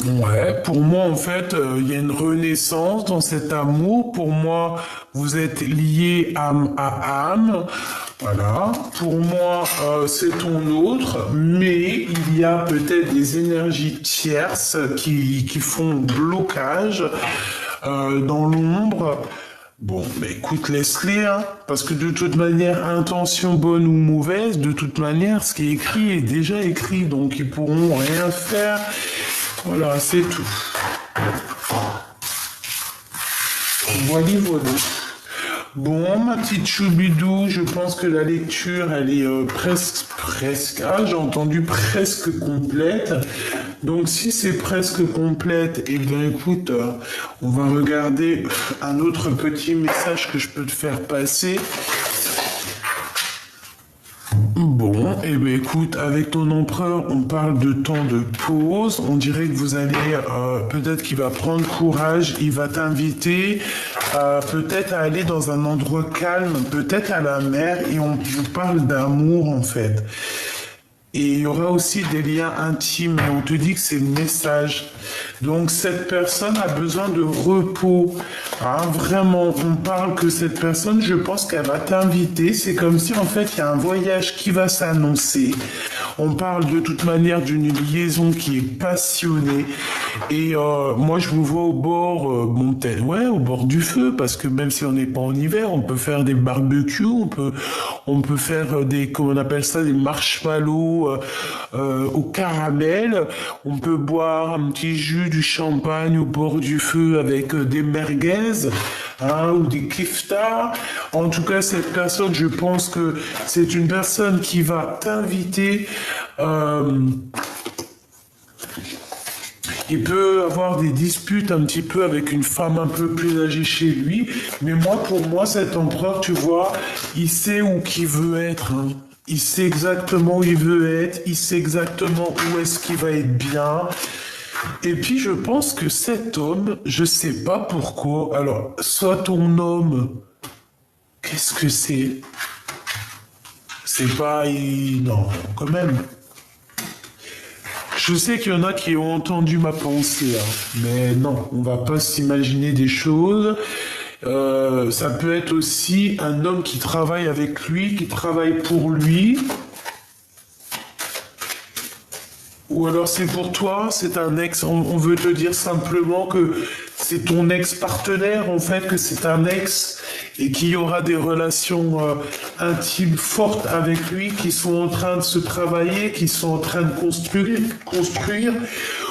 Ouais, pour moi en fait, il y a une renaissance dans cet amour. Pour moi, vous êtes liés âme à âme. Voilà. Pour moi, c'est ton autre, mais il y a peut-être des énergies tierces qui font blocage dans l'ombre. Bon, bah écoute, laisse-les, hein, parce que de toute manière, intention bonne ou mauvaise, de toute manière, ce qui est écrit est déjà écrit, donc ils pourront rien faire. Voilà, c'est tout. Voilà. Bon, ma petite choubidou, je pense que la lecture, elle est presque, j'ai entendu presque complète. Donc, si c'est presque complète, eh bien, écoute, on va regarder un autre petit message que je peux te faire passer. Bon, eh bien écoute, avec ton empereur, on parle de temps de pause. On dirait que vous allez, peut-être qu'il va prendre courage, il va t'inviter peut-être à aller dans un endroit calme, peut-être à la mer, et on vous parle d'amour en fait. Et il y aura aussi des liens intimes, et on te dit que c'est le message. Donc cette personne a besoin de repos. Hein, vraiment, on parle que cette personne, je pense qu'elle va t'inviter. C'est comme si en fait il y a un voyage qui va s'annoncer. On parle de toute manière d'une liaison qui est passionnée. Et moi je vous vois au bord, au bord du feu, parce que même si on n'est pas en hiver, on peut faire des barbecues, on peut faire comment on appelle ça, des marshmallows au caramel. On peut boire un petit jus, du champagne au bord du feu avec des merguez, hein, ou des kiftas. En tout cas, cette personne, je pense que c'est une personne qui va t'inviter. Il peut avoir des disputes un petit peu avec une femme un peu plus âgée chez lui. Mais pour moi, cet empereur, tu vois, il sait où qu'il veut être. Hein. Il sait exactement où il veut être. Il sait exactement où est-ce qu'il va être bien. Et puis, je pense que cet homme, je sais pas pourquoi. Alors, soit ton homme, qu'est-ce que c'est? C'est pas... Non, quand même... Je sais qu'il y en a qui ont entendu ma pensée, hein, mais non, on va pas s'imaginer des choses. Ça peut être aussi un homme qui travaille avec lui, qui travaille pour lui. Ou alors c'est pour toi, c'est un ex, on veut te dire simplement que c'est ton ex-partenaire, en fait, que c'est un ex et qu'il y aura des relations intimes fortes avec lui qui sont en train de se travailler, qui sont en train de construire.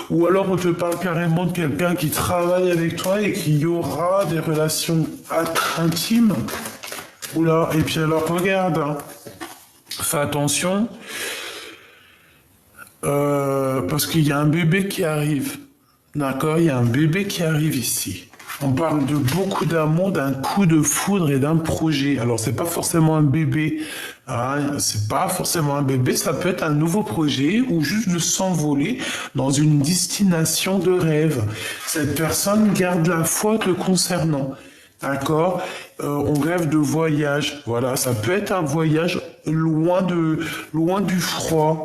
Ou alors on te parle carrément de quelqu'un qui travaille avec toi et qu'il y aura des relations intimes. Oula, et puis alors regarde, hein. Fais attention, parce qu'il y a un bébé qui arrive. D'accord, il y a un bébé qui arrive ici. On parle de beaucoup d'amour, d'un coup de foudre et d'un projet. Alors, c'est pas forcément un bébé, hein, c'est pas forcément un bébé, ça peut être un nouveau projet ou juste de s'envoler dans une destination de rêve. Cette personne garde la foi te concernant. D'accord, on rêve de voyage. Voilà, ça peut être un voyage loin du froid.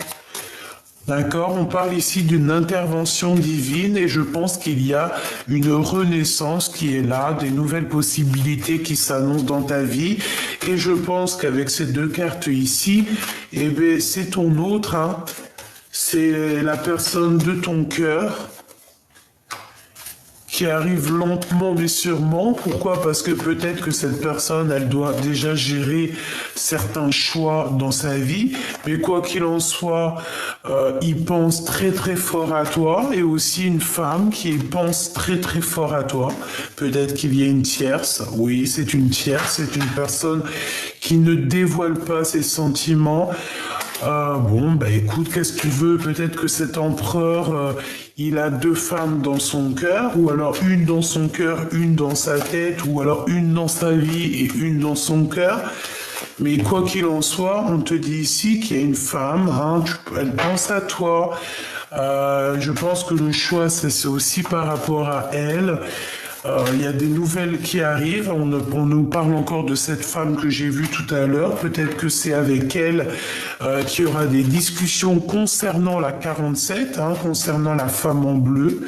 D'accord, on parle ici d'une intervention divine et je pense qu'il y a une renaissance qui est là, des nouvelles possibilités qui s'annoncent dans ta vie. Et je pense qu'avec ces deux cartes ici, eh bien, c'est ton autre, hein. C'est la personne de ton cœur qui arrive lentement mais sûrement. Pourquoi? Parce que peut-être que cette personne, elle doit déjà gérer certains choix dans sa vie, mais quoi qu'il en soit, il pense très très fort à toi, et aussi une femme qui pense très très fort à toi. Peut-être qu'il y a une tierce, oui, c'est une tierce, c'est une personne qui ne dévoile pas ses sentiments. Bon, bah écoute, qu'est-ce que tu veux? Peut-être que cet empereur, il a deux femmes dans son cœur, ou alors une dans son cœur, une dans sa tête, ou alors une dans sa vie et une dans son cœur. Mais quoi qu'il en soit, on te dit ici qu'il y a une femme, hein, elle pense à toi. Je pense que le choix, c'est aussi par rapport à elle. Il y a des nouvelles qui arrivent. On nous parle encore de cette femme que j'ai vue tout à l'heure. Peut-être que c'est avec elle qu'il y aura des discussions concernant la 47, hein, concernant la femme en bleu.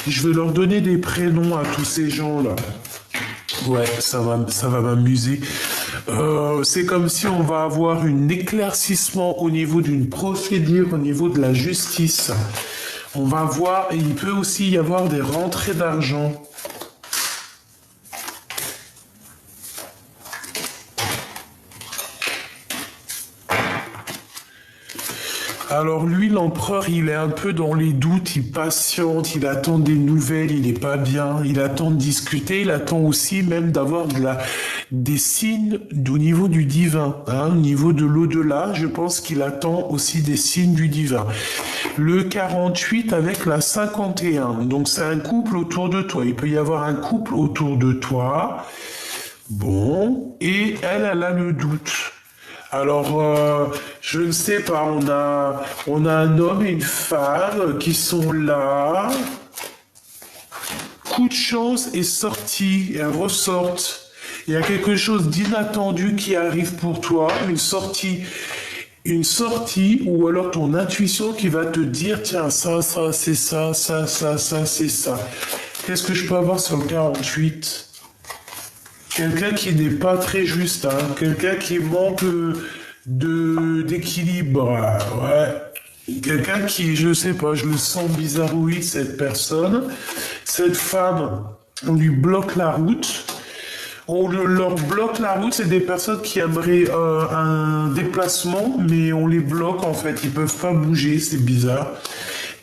Je vais leur donner des prénoms à tous ces gens-là. Ouais, ça va m'amuser. C'est comme si on va avoir un éclaircissement au niveau d'une procédure, au niveau de la justice. On va voir, et il peut aussi y avoir des rentrées d'argent. Alors lui, l'empereur, il est un peu dans les doutes, il patiente, il attend des nouvelles, il n'est pas bien, il attend de discuter, il attend aussi même d'avoir des signes au niveau du divin, hein, au niveau de l'au-delà, je pense qu'il attend aussi des signes du divin. Le 48 avec la 51, donc c'est un couple autour de toi, il peut y avoir un couple autour de toi, bon, et elle a le doute. Alors, je ne sais pas, on a un homme et une femme qui sont là. Coup de chance est sorti, elles ressortent. Il y a quelque chose d'inattendu qui arrive pour toi, une sortie, ou alors ton intuition qui va te dire, tiens, ça, c'est ça, c'est ça. Qu'est-ce que je peux avoir sur le 48 ? Quelqu'un qui n'est pas très juste, hein. Quelqu'un qui manque d'équilibre, ouais. Quelqu'un qui, je sais pas, je le sens bizarroïde, cette personne. Cette femme, on lui bloque la route. On leur bloque la route, c'est des personnes qui aimeraient un déplacement, mais on les bloque en fait, ils peuvent pas bouger, c'est bizarre.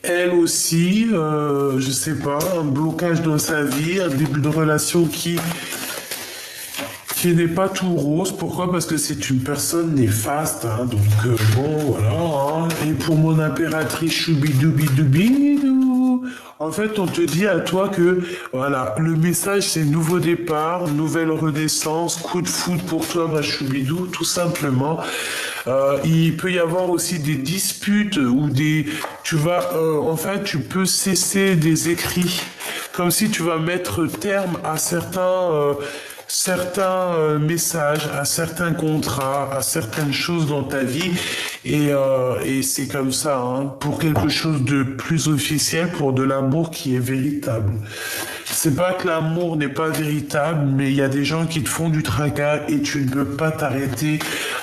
Elle aussi, je sais pas, un blocage dans sa vie, un début de relation qui n'est pas tout rose. Pourquoi? Parce que c'est une personne néfaste, hein. Donc bon, voilà, hein. Et pour mon impératrice choubidoubidoubidoubidou, en fait, on te dit à toi que, voilà, le message, c'est nouveau départ, nouvelle renaissance, coup de foudre pour toi, ma choubidou, tout simplement. Il peut y avoir aussi des disputes ou en fait, tu peux cesser des écrits, comme si tu vas mettre terme à certains messages, à certains contrats, à certaines choses dans ta vie, et c'est comme ça, hein, pour quelque chose de plus officiel, pour de l'amour qui est véritable. C'est pas que l'amour n'est pas véritable, mais il y a des gens qui te font du tracas et tu ne peux pas t'arrêter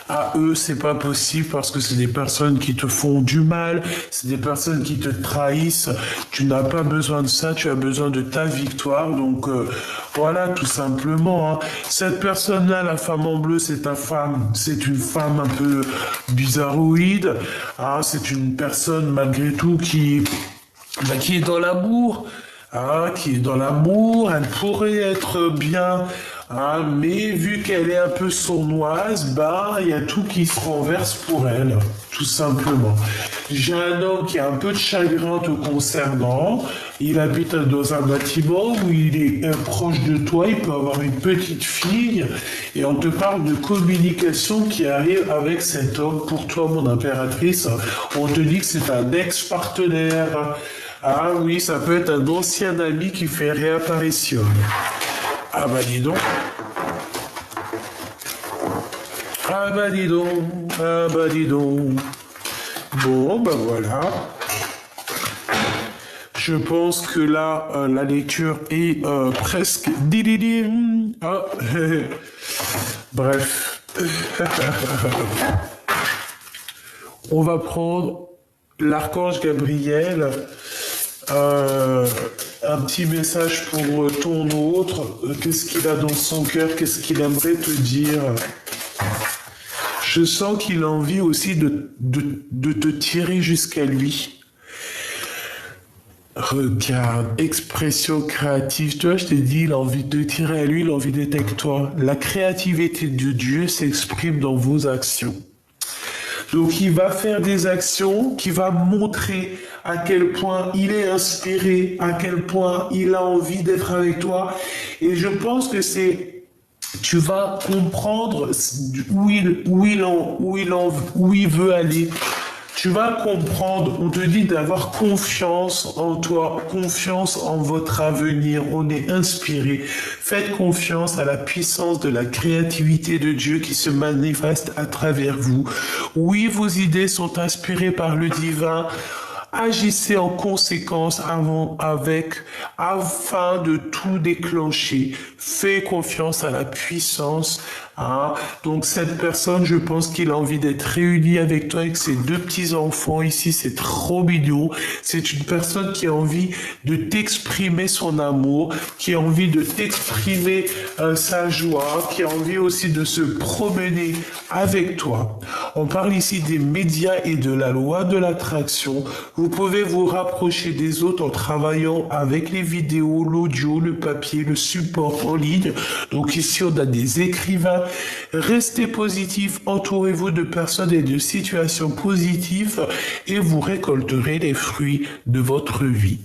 à eux, c'est pas possible parce que c'est des personnes qui te font du mal, c'est des personnes qui te trahissent. Tu n'as pas besoin de ça, tu as besoin de ta victoire. Donc voilà, tout simplement. Hein. Cette personne-là, la femme en bleu, c'est ta femme. C'est une femme un peu bizarroïde. Hein. C'est une personne malgré tout qui est dans l'amour. Hein, qui est dans l'amour, elle pourrait être bien, hein, mais vu qu'elle est un peu sournoise, bah, il y a tout qui se renverse pour elle, tout simplement. J'ai un homme qui a un peu de chagrin te concernant, il habite dans un bâtiment où il est proche de toi, il peut avoir une petite fille, et on te parle de communication qui arrive avec cet homme. Pour toi, mon impératrice, on te dit que c'est un ex-partenaire. Ah oui, ça peut être un ancien ami qui fait réapparition. Ah bah dis donc. Ah bah dis donc. Ah bah dis donc. Bon, bah voilà. Je pense que là, la lecture est presque... Dididim. Ah, bref. On va prendre l'archange Gabriel. Un petit message pour ton autre. Qu'est-ce qu'il a dans son cœur? Qu'est-ce qu'il aimerait te dire? Je sens qu'il a envie aussi de te tirer jusqu'à lui. Regarde, expression créative. Tu vois, je t'ai dit, il a envie de te tirer à lui, il a envie d'être avec toi. La créativité de Dieu s'exprime dans vos actions. Donc il va faire des actions qui va montrer à quel point il est inspiré, à quel point il a envie d'être avec toi. Et je pense que tu vas comprendre où il veut aller. Tu vas comprendre, on te dit d'avoir confiance en toi, confiance en votre avenir. On est inspiré. Faites confiance à la puissance de la créativité de Dieu qui se manifeste à travers vous. Oui, vos idées sont inspirées par le divin. Agissez en conséquence afin de tout déclencher. Faites confiance à la puissance. Hein. Donc cette personne, je pense qu'il a envie d'être réuni avec toi, avec ses deux petits-enfants ici. C'est trop mignon. C'est une personne qui a envie de t'exprimer son amour, qui a envie de t'exprimer sa joie, qui a envie aussi de se promener avec toi. On parle ici des médias et de la loi de l'attraction. Vous pouvez vous rapprocher des autres en travaillant avec les vidéos, l'audio, le papier, le support en ligne. Donc ici, on a des écrivains. Restez positif, entourez-vous de personnes et de situations positives et vous récolterez les fruits de votre vie.